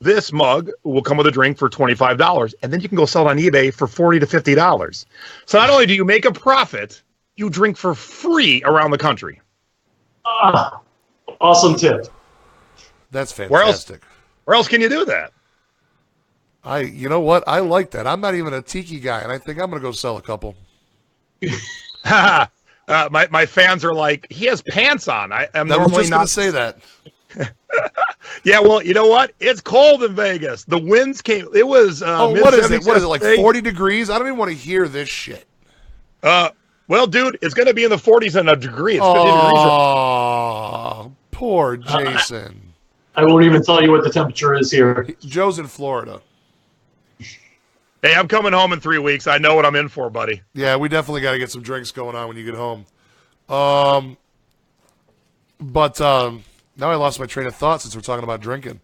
this mug will come with a drink for $25, and then you can go sell it on eBay for $40 to $50. So not only do you make a profit, you drink for free around the country. Awesome tip. That's fantastic. Where else can you do that? You know what? I like that. I'm not even a tiki guy, and I think I'm going to go sell a couple. My fans are like, he has pants on. I'm I was normally just not going to say that. Yeah, well, you know what? It's cold in Vegas. The winds came. It was. What is it? What is it, like yesterday. 40 degrees? I don't even want to hear this shit. Well, dude, it's going to be in the 40s and a degree. It's 50 degrees. Oh, poor Jason. I won't even tell you what the temperature is here. Joe's in Florida. Hey, I'm coming home in 3 weeks. I know what I'm in for, buddy. Yeah, we definitely got to get some drinks going on when you get home. But now I lost my train of thought since we're talking about drinking.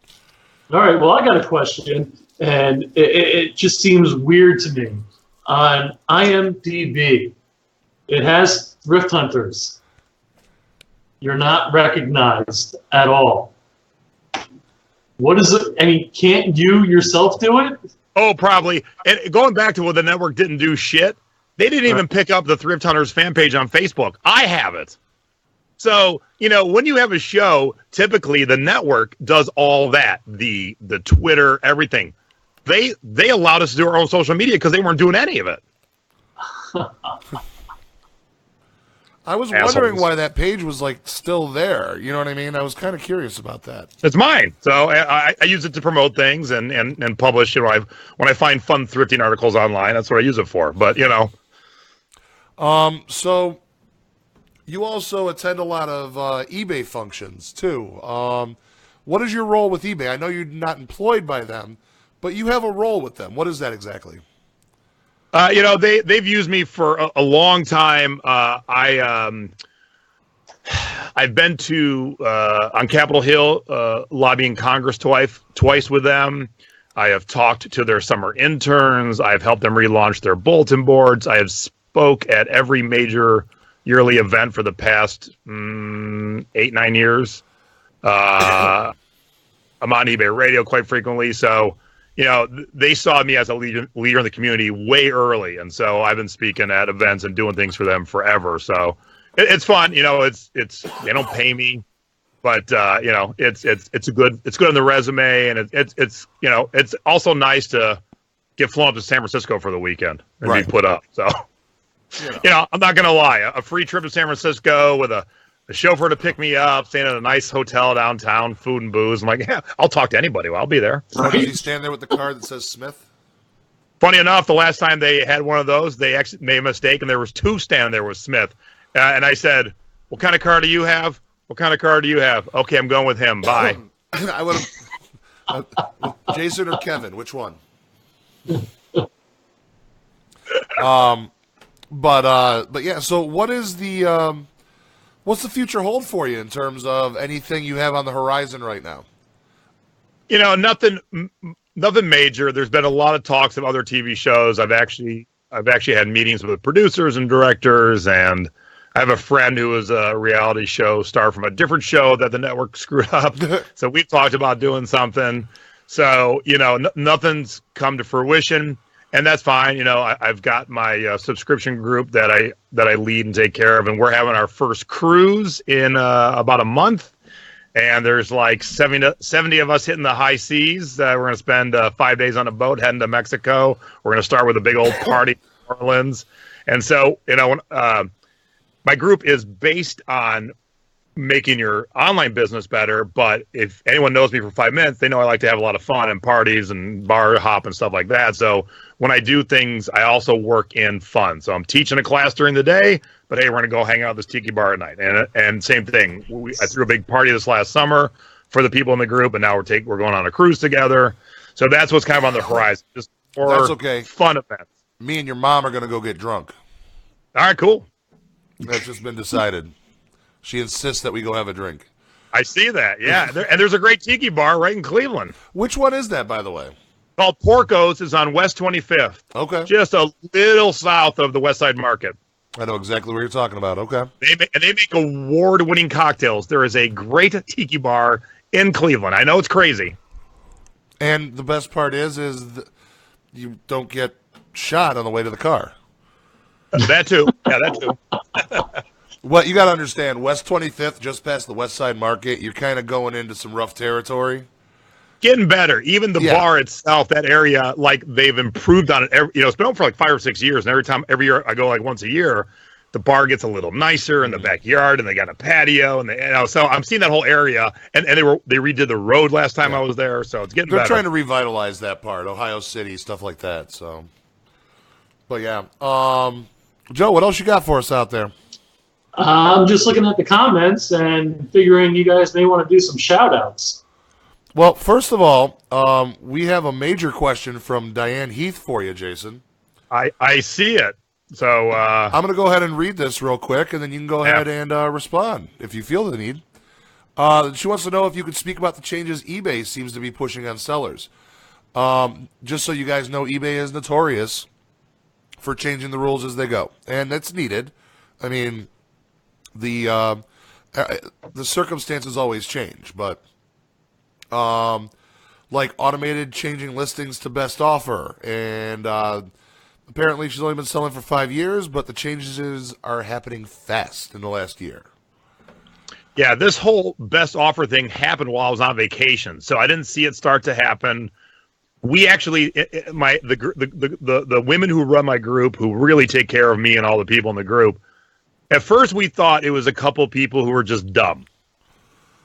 All right, well, I got a question, and it just seems weird to me. On IMDb, it has Thrift Hunters. You're not recognized at all. What is it? I mean, can't you yourself do it? Oh, probably. And going back to what the network didn't do shit, they didn't even pick up the Thrift Hunters fan page on Facebook. I have it. So, when you have a show, typically the network does all that, the Twitter, everything. They allowed us to do our own social media because they weren't doing any of it. I was wondering why that page was still there. You know what I mean? I was kind of curious about that. It's mine, so I use it to promote things and publish. When I find fun thrifting articles online, that's what I use it for. But so you also attend a lot of eBay functions too. What is your role with eBay? I know you're not employed by them, but you have a role with them. What is that exactly? They've used me for a long time. I've been to on Capitol Hill lobbying Congress twice with them. I have talked to their summer interns. I've helped them relaunch their bulletin boards. I have spoke at every major yearly event for the past 8-9 years. I'm on eBay Radio quite frequently, so. They saw me as a leader in the community way early, and so I've been speaking at events and doing things for them forever. So it's fun. It's they don't pay me, but it's good on the resume, and it's also nice to get flown up to San Francisco for the weekend and be put up. So I'm not gonna lie, a free trip to San Francisco with a chauffeur to pick me up, staying at a nice hotel downtown, food and booze. I'm like, yeah, I'll talk to anybody. I'll be there. Does he stand there with the card that says Smith? Funny enough, the last time they had one of those, they actually made a mistake, and there was two standing there with Smith. And I said, what kind of car do you have? What kind of car do you have? Okay, I'm going with him. Bye. I would have Jason or Kevin, which one? But yeah, so what is the what's the future hold for you in terms of anything you have on the horizon right now? Nothing major. There's been a lot of talks of other TV shows. I've actually had meetings with producers and directors, and I have a friend who is a reality show star from a different show that the network screwed up. So we've talked about doing something. So, nothing's come to fruition. And that's fine. I've got my subscription group that I lead and take care of, and we're having our first cruise in about a month. And there's like 70 of us hitting the high seas. We're going to spend 5 days on a boat heading to Mexico. We're going to start with a big old party in New Orleans. And so, my group is based on making your online business better. But if anyone knows me for 5 minutes, they know I like to have a lot of fun and parties and bar hop and stuff like that. So when I do things, I also work in fun. So I'm teaching a class during the day, but hey, we're going to go hang out at this tiki bar at night. And same thing. I threw a big party this last summer for the people in the group, and now we're going on a cruise together. So that's what's kind of on the horizon. Just for That's okay. Fun events. Me and your mom are going to go get drunk. All right, cool. That's just been decided. She insists that we go have a drink. I see that, yeah. And there's a great tiki bar right in Cleveland. Which one is that, by the way? Called Porco's. Is on West 25th. Okay. Just a little south of the West Side Market. I know exactly what you're talking about. Okay. They make award-winning cocktails. There is a great tiki bar in Cleveland. I know it's crazy. And the best part is you don't get shot on the way to the car. That too. Yeah, that too. What you got to understand, West 25th, just past the West Side Market, you're kind of going into some rough territory. Getting better. Even the bar itself, that area, like they've improved on it. It's been open for like 5 or 6 years, and every year I go like once a year, the bar gets a little nicer in the backyard, and they got a patio, and so I'm seeing that whole area, and they redid the road last time I was there, so it's getting better. They're trying to revitalize that part, Ohio City, stuff like that. So, but yeah, Joe, what else you got for us out there? I'm just looking at the comments and figuring you guys may want to do some shout-outs. Well, first of all, we have a major question from Diane Heath for you, Jason. I see it. So I'm going to go ahead and read this real quick, and then you can go ahead and respond if you feel the need. She wants to know if you could speak about the changes eBay seems to be pushing on sellers. Just so you guys know, eBay is notorious for changing the rules as they go, and that's needed. I mean, the circumstances always change, but like automated changing listings to best offer, and apparently she's only been selling for 5 years, but the changes are happening fast in the last year. Yeah, this whole best offer thing happened while I was on vacation, so I didn't see it start to happen. We actually, the women who run my group, who really take care of me and all the people in the group, at first we thought it was a couple people who were just dumb.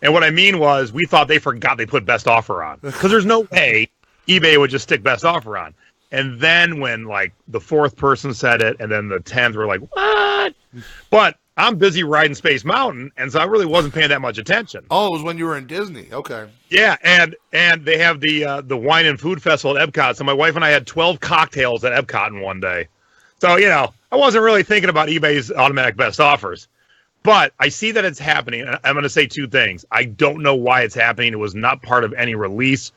And what I mean was, we thought they forgot they put best offer on, because there's no way eBay would just stick best offer on. And then when like the 4th person said it, and then the 10th were like, what? But I'm busy riding Space Mountain, and so I really wasn't paying that much attention. Oh, it was when you were in Disney. Okay. Yeah, and they have the wine and food festival at Epcot. So my wife and I had 12 cocktails at Epcot in one day. So I wasn't really thinking about eBay's automatic best offers. But I see that it's happening, and I'm going to say 2 things. I don't know why it's happening. It was not part of any release.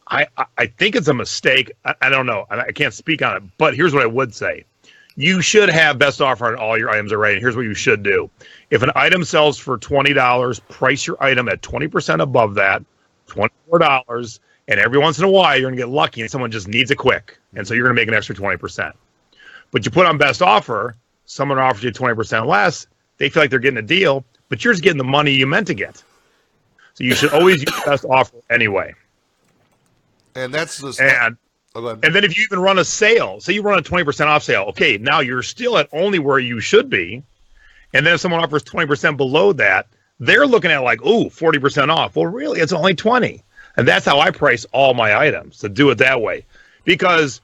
I think it's a mistake. I don't know. I can't speak on it. But here's what I would say. You should have best offer on all your items already. Here's what you should do. If an item sells for $20, price your item at 20% above that, $24, and every once in a while you're going to get lucky and someone just needs it quick. And so you're going to make an extra 20%. But you put on best offer, someone offers you 20% less, they feel like they're getting a deal, but you're just getting the money you meant to get. So you should always use best offer anyway. And that's the and then if you even run a sale, say you run a 20% off sale, okay, now you're still at only where you should be. And then if someone offers 20% below that, they're looking at like, ooh, 40% off. Well, really, it's only 20. And that's how I price all my items, to do it that way. Because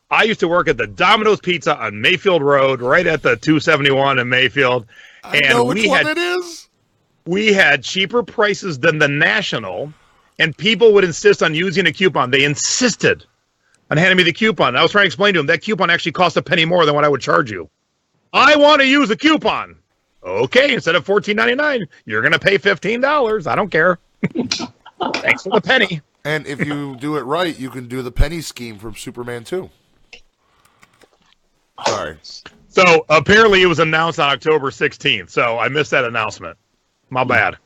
I used to work at the Domino's Pizza on Mayfield Road, right at the 271 in Mayfield. I know which one it is. We had cheaper prices than the National, and people would insist on using a coupon. They insisted on handing me the coupon. I was trying to explain to them that coupon actually cost a penny more than what I would charge you. I want to use a coupon. Okay, instead of $14.99, you're going to pay $15. I don't care. Thanks for the penny. And if you do it right, you can do the penny scheme from Superman 2. Sorry. So apparently it was announced on October 16th, so I missed that announcement. My bad.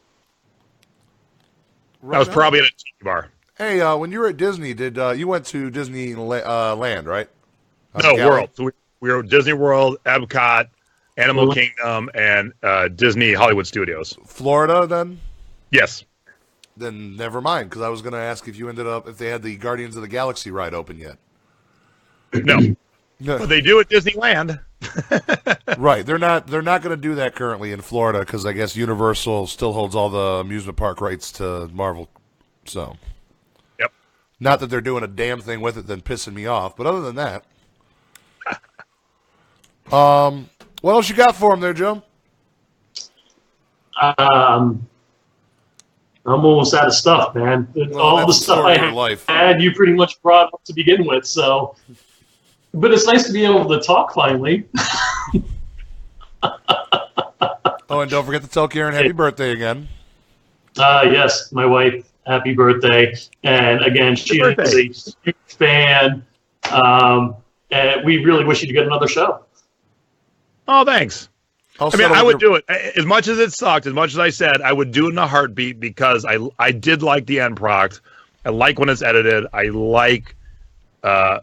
I was probably at a tiki bar. Hey, when you were at Disney, did you went to Disney Land, right? No, World. So we were at Disney World, Epcot, Animal Kingdom, and Disney Hollywood Studios. Florida, then? Yes. Then never mind, because I was going to ask if you ended up, if they had the Guardians of the Galaxy ride open yet. No. But they do at Disneyland. Right. They're not going to do that currently in Florida, because I guess Universal still holds all the amusement park rights to Marvel. So. Yep. Not that they're doing a damn thing with it, then pissing me off. But other than that. What else you got for him there, Joe? I'm almost out of stuff, man. Well, all the stuff I had, you pretty much brought up to begin with. So, but it's nice to be able to talk finally. Oh, and don't forget to tell Karen happy birthday again. Yes, my wife, happy birthday. And again, she is a huge fan. And we really wish you to get another show. Oh, thanks. I'll I mean, settle I with would your- do it. As much as it sucked, as much as I said, I would do it in a heartbeat because I did like the end product. I like when it's edited. I like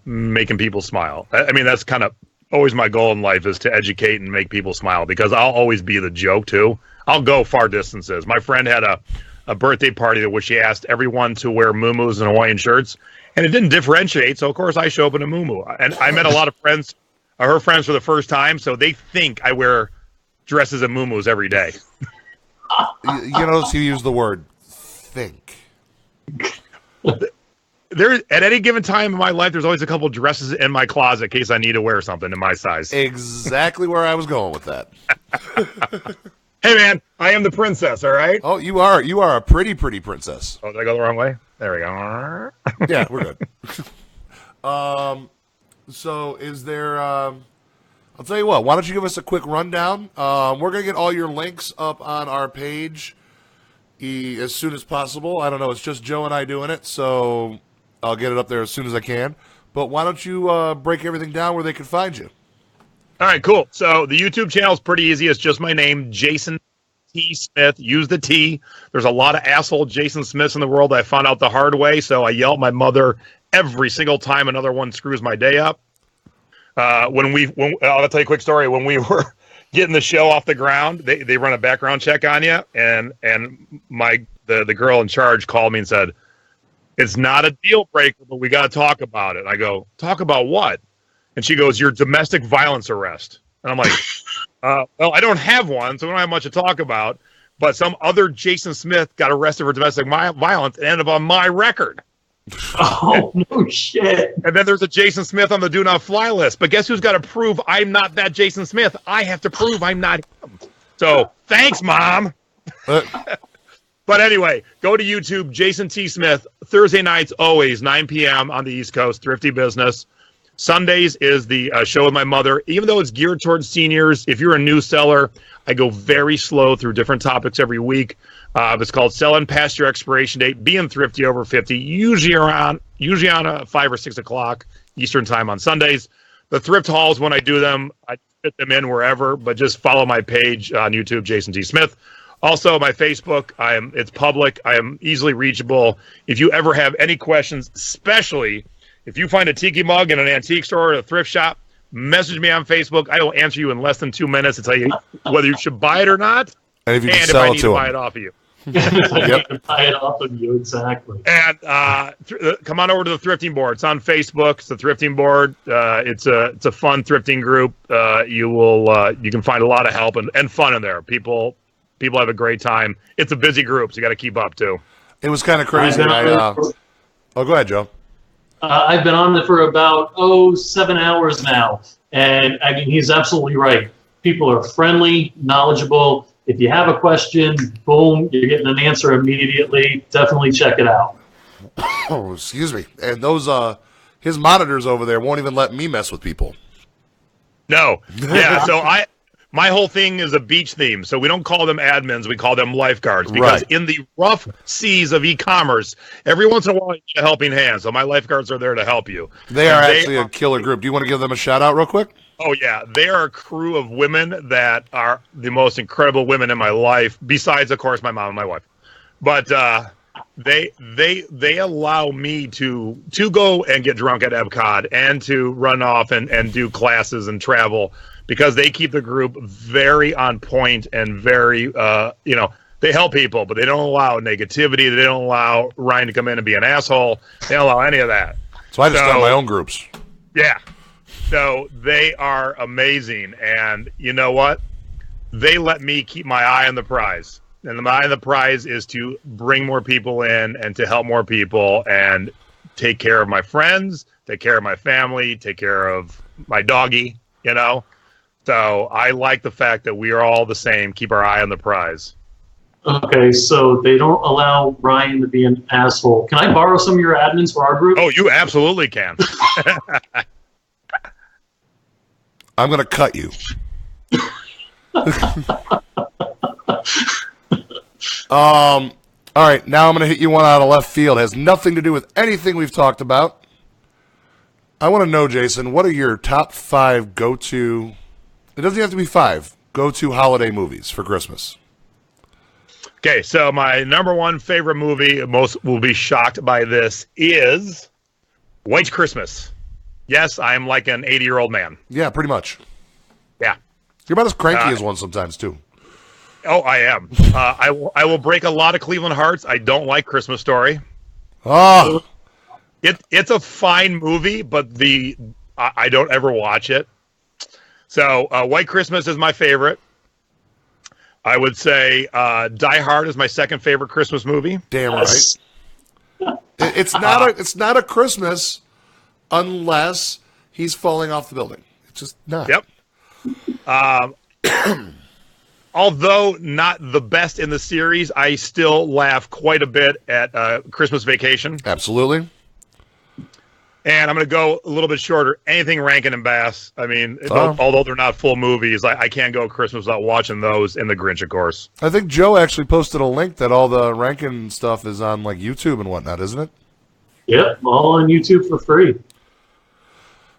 making people smile. I mean, that's kind of always my goal in life is to educate and make people smile because I'll always be the joke too. I'll go far distances. My friend had a birthday party where she asked everyone to wear muumuus and Hawaiian shirts, and it didn't differentiate. So of course I show up in a muumuu, and I met a lot of friends, her friends for the first time, so they think I wear dresses and muumuus every day. You notice you use the word think. There, at any given time in my life, there's always a couple dresses in my closet in case I need to wear something in my size. Exactly where I was going with that. Hey, man, I am the princess, all right? Oh, you are a pretty princess. Oh, did I go the wrong way? There we go. Yeah, we're good. So is there, I'll tell you what, why don't you give us a quick rundown? We're going to get all your links up on our page as soon as possible. I don't know, it's just Joe and I doing it, so I'll get it up there as soon as I can. But why don't you break everything down where they can find you? All right, cool. So the YouTube channel is pretty easy. It's just my name, Jason T. Smith. Use the T. There's a lot of asshole Jason Smiths in the world. I found out the hard way, so I yell at my mother every single time another one screws my day up. I'll tell you a quick story. When we were getting the show off the ground, they run a background check on you, and the girl in charge called me and said, "It's not a deal breaker, but we got to talk about it." And I go, "Talk about what?" And she goes, "Your domestic violence arrest." And I'm like, well, I don't have one, so we don't have much to talk about. But some other Jason Smith got arrested for domestic violence and ended up on my record. Oh, no shit. And then there's a Jason Smith on the do not fly list. But guess who's got to prove I'm not that Jason Smith? I have to prove I'm not him. So thanks, Mom. But anyway, go to YouTube, Jason T. Smith. Thursday nights, always 9 p.m. on the East Coast, Thrifty Business. Sundays is the show with my mother. Even though it's geared towards seniors, if you're a new seller, I go very slow through different topics every week. It's called Selling Past Your Expiration Date, Being Thrifty Over 50, usually on 5 or 6 o'clock Eastern time on Sundays. The thrift hauls, when I do them, I fit them in wherever, but just follow my page on YouTube, Jason T. Smith. Also, my Facebook, it's public. I am easily reachable. If you ever have any questions, especially if you find a tiki mug in an antique store or a thrift shop, message me on Facebook. I will answer you in less than 2 minutes to tell you whether you should buy it or not, And if you can and if sell I it need to to buy them. it off of you. Yep. Buy it off of you, exactly. And come on over to the Thrifting Board. It's on Facebook. It's the Thrifting Board. It's a fun thrifting group. You can find a lot of help and fun in there. People have a great time. It's a busy group, so you got to keep up too. It was kind of crazy. Oh, go ahead, Joe. I've been on it for about 7 hours now, and I mean he's absolutely right. People are friendly, knowledgeable. If you have a question, boom, you're getting an answer immediately. Definitely check it out. Oh, excuse me. And those his monitors over there won't even let me mess with people. No, yeah. So my whole thing is a beach theme. So we don't call them admins. We call them lifeguards. Because Right. in the rough seas of e-commerce, every once in a while you get a helping hand. So my lifeguards are there to help you. They are actually a killer group. Do you want to give them a shout out real quick? Oh, yeah. They are a crew of women that are the most incredible women in my life, besides, of course, my mom and my wife. But they allow me to go and get drunk at Epcot and to run off and do classes and travel because they keep the group very on point and very, they help people, but they don't allow negativity. They don't allow Ryan to come in and be an asshole. They don't allow any of that. So I just start my own groups. Yeah. So they are amazing. And you know what? They let me keep my eye on the prize. And the eye on the prize is to bring more people in and to help more people and take care of my friends, take care of my family, take care of my doggy, So I like the fact that we are all the same, keep our eye on the prize. Okay, so they don't allow Ryan to be an asshole. Can I borrow some of your admins for our group? Oh, you absolutely can. I'm going to cut you. All right, now I'm going to hit you one out of left field. It has nothing to do with anything we've talked about. I want to know, Jason, what are your top 5 go-to, it doesn't have to be 5, go-to holiday movies for Christmas? Okay, so my number 1 favorite movie, most will be shocked by this, is White Christmas. Yes, I am like an 80-year-old man. Yeah, pretty much. Yeah. You're about as cranky as one sometimes, too. Oh, I am. I will break a lot of Cleveland hearts. I don't like Christmas Story. Oh. It's a fine movie, but I don't ever watch it. So White Christmas is my favorite. I would say Die Hard is my second favorite Christmas movie. Damn right. It's not a Christmas unless he's falling off the building. It's just not. Yep. Although not the best in the series, I still laugh quite a bit at Christmas Vacation. Absolutely. And I'm going to go a little bit shorter. Anything Rankin and Bass. I mean, although they're not full movies, I can't go Christmas without watching those, and The Grinch, of course. I think Joe actually posted a link that all the Rankin stuff is on like YouTube and whatnot, isn't it? Yep, all on YouTube for free.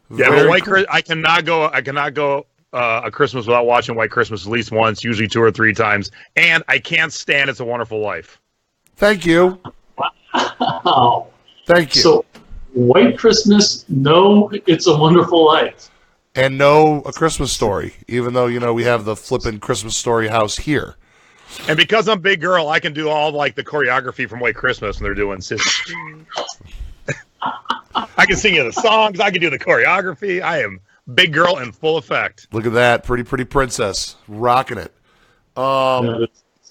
Yeah, but I cannot go a Christmas without watching White Christmas at least once, usually 2 or 3 times. And I can't stand It's a Wonderful Life. Thank you. Wow. Thank you. So, White Christmas, no, It's a Wonderful Life. And no A Christmas Story, even though, we have the flippin' Christmas Story house here. And because I'm a big girl, I can do all like the choreography from White Christmas when they're doing I can sing you the songs. I can do the choreography. I am big girl in full effect. Look at that. Pretty princess. Rocking it.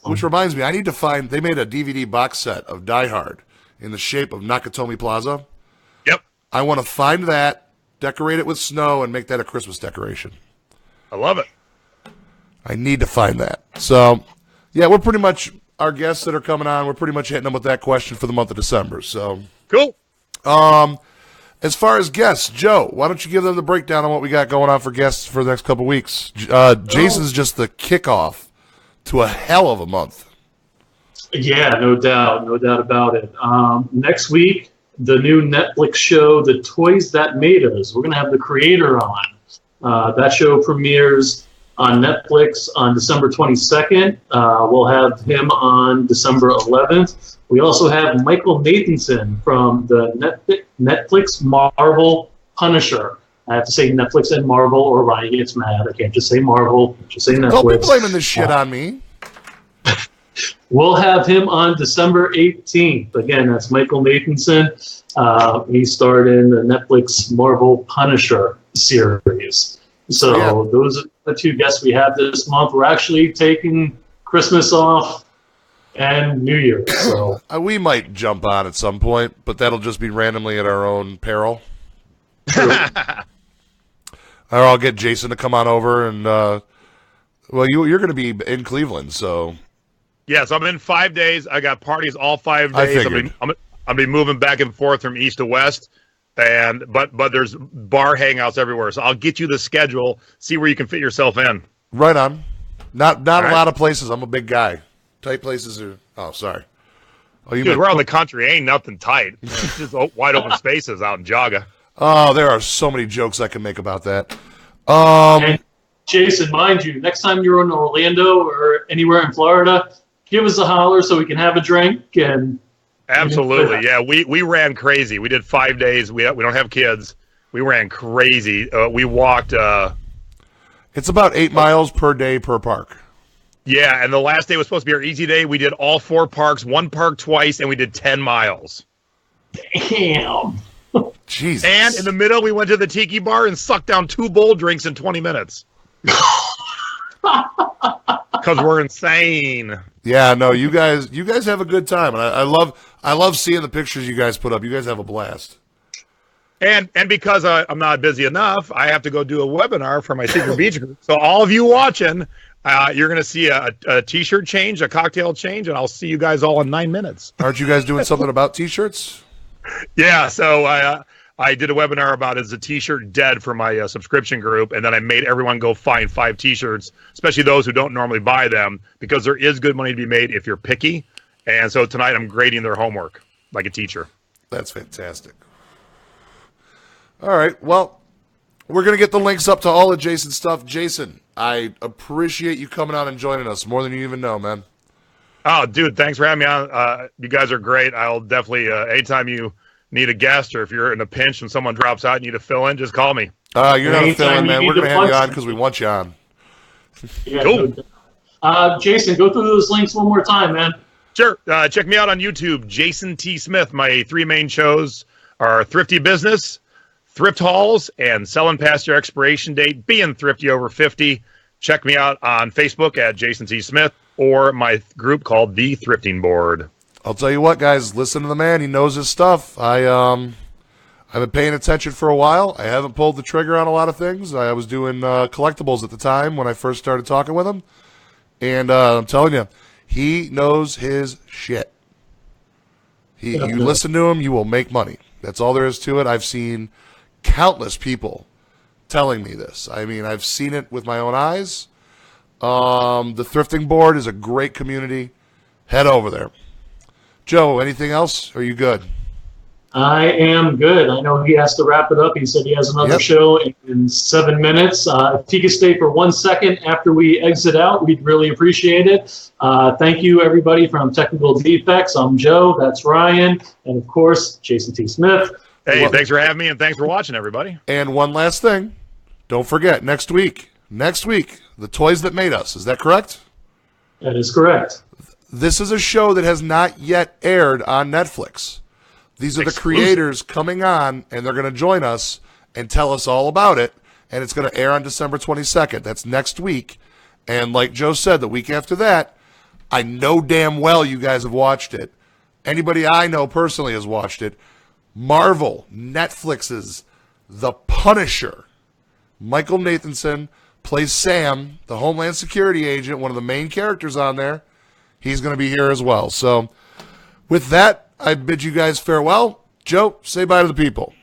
Which reminds me, I need to find, they made a DVD box set of Die Hard in the shape of Nakatomi Plaza. Yep. I want to find that, decorate it with snow, and make that a Christmas decoration. I love it. I need to find that. So, yeah, we're pretty much, our guests that are coming on, we're pretty much hitting them with that question for the month of December. So, cool. As far as guests, Joe, why don't you give them the breakdown on what we got going on for guests for the next couple weeks? Jason's just the kickoff to a hell of a month. Yeah, no doubt about it. Next week, the new Netflix show, The Toys That Made Us. We're going to have the creator on. That show premieres on Netflix on December 22nd. We'll have him on December 11th. We also have Michael Nathanson from the Netflix Marvel Punisher. I have to say Netflix and Marvel, or Ryan gets mad. I can't just say Marvel. Just say Netflix. Don't be blaming this shit on me. We'll have him on December 18th. Again, that's Michael Nathanson. He starred in the Netflix Marvel Punisher series. So those are the 2 guests we have this month. We're actually taking Christmas off and New Year's. So we might jump on at some point, but that'll just be randomly at our own peril. Or I'll get Jason to come on over and, you're going to be in Cleveland, so. Yes, I'm in 5 days. I got parties all 5 days. I'll be moving back and forth from east to west, but there's bar hangouts everywhere. So I'll get you the schedule, see where you can fit yourself in. Right on. Not a lot of places. I'm a big guy. Tight places are. Oh, sorry. Oh, Dude, we're on the country. Ain't nothing tight. It's just wide open spaces out in Jaga. Oh, there are so many jokes I can make about that. And Jason, mind you, next time you're in Orlando or anywhere in Florida, give us a holler so we can have a drink. And absolutely, yeah. We ran crazy. We did 5 days. We don't have kids. We ran crazy. We walked. It's about 8 miles per day per park. Yeah, and the last day was supposed to be our easy day. We did all 4 parks, 1 park twice, and we did 10 miles. Damn. Jesus. And in the middle, we went to the tiki bar and sucked down 2 bowl drinks in 20 minutes. Because we're insane. Yeah, no, you guys have a good time, and I love seeing the pictures you guys put up. You guys have a blast. And because I'm not busy enough, I have to go do a webinar for my secret beach group. So all of you watching, you're going to see a T-shirt change, a cocktail change, and I'll see you guys all in 9 minutes. Aren't you guys doing something about T-shirts? Yeah, so I did a webinar about is a T-shirt dead for my subscription group, and then I made everyone go find 5 T-shirts, especially those who don't normally buy them, because there is good money to be made if you're picky. And so tonight I'm grading their homework like a teacher. That's fantastic. All right. Well, we're going to get the links up to all of Jason's stuff. Jason, I appreciate you coming out and joining us more than you even know, man. Oh, dude, thanks for having me on. You guys are great. I'll definitely, anytime you need a guest or if you're in a pinch and someone drops out and you need to fill in, just call me. You're not a fill-in, man. We're going to have you on because we want you on. Yeah, Cool. Jason, go through those links one more time, man. Sure. Check me out on YouTube, Jason T. Smith. My 3 main shows are Thrifty Business, Thrift Hauls, and Selling Past Your Expiration Date, Being Thrifty Over 50. Check me out on Facebook at Jason T. Smith or my group called The Thrifting Board. I'll tell you what, guys. Listen to the man. He knows his stuff. I've been paying attention for a while. I haven't pulled the trigger on a lot of things. I was doing collectibles at the time when I first started talking with him. And I'm telling you, he knows his shit. You listen to him, you will make money. That's all there is to it. I've seen countless people telling me this. I mean, I've seen it with my own eyes. The Thrifting Board is a great community. Head over there. Joe, anything else? Are you good? I am good. I know he has to wrap it up. He said he has another show in 7 minutes. If he could stay for 1 second after we exit out, we'd really appreciate it. Thank you, everybody, from Technical Defects. I'm Joe. That's Ryan. And, of course, Jason T. Smith. Hey, thanks for having me, and thanks for watching, everybody. And one last thing. Don't forget, next week, The Toys That Made Us. Is that correct? That is correct. This is a show that has not yet aired on Netflix. These are the creators coming on, and they're going to join us and tell us all about it. And it's going to air on December 22nd. That's next week. And like Joe said, the week after that, I know damn well you guys have watched it. Anybody I know personally has watched it. Marvel, Netflix's The Punisher. Michael Nathanson plays Sam, the Homeland Security agent, one of the main characters on there. He's going to be here as well. So with that, I bid you guys farewell. Joe, say bye to the people.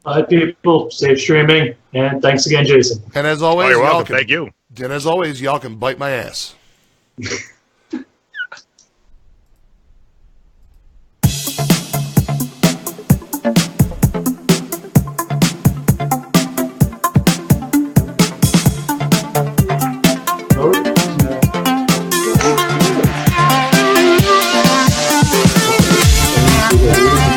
Bye, people. Safe streaming. And thanks again, Jason. And as always, you're welcome. Thank you. And as always, y'all can bite my ass. Oh.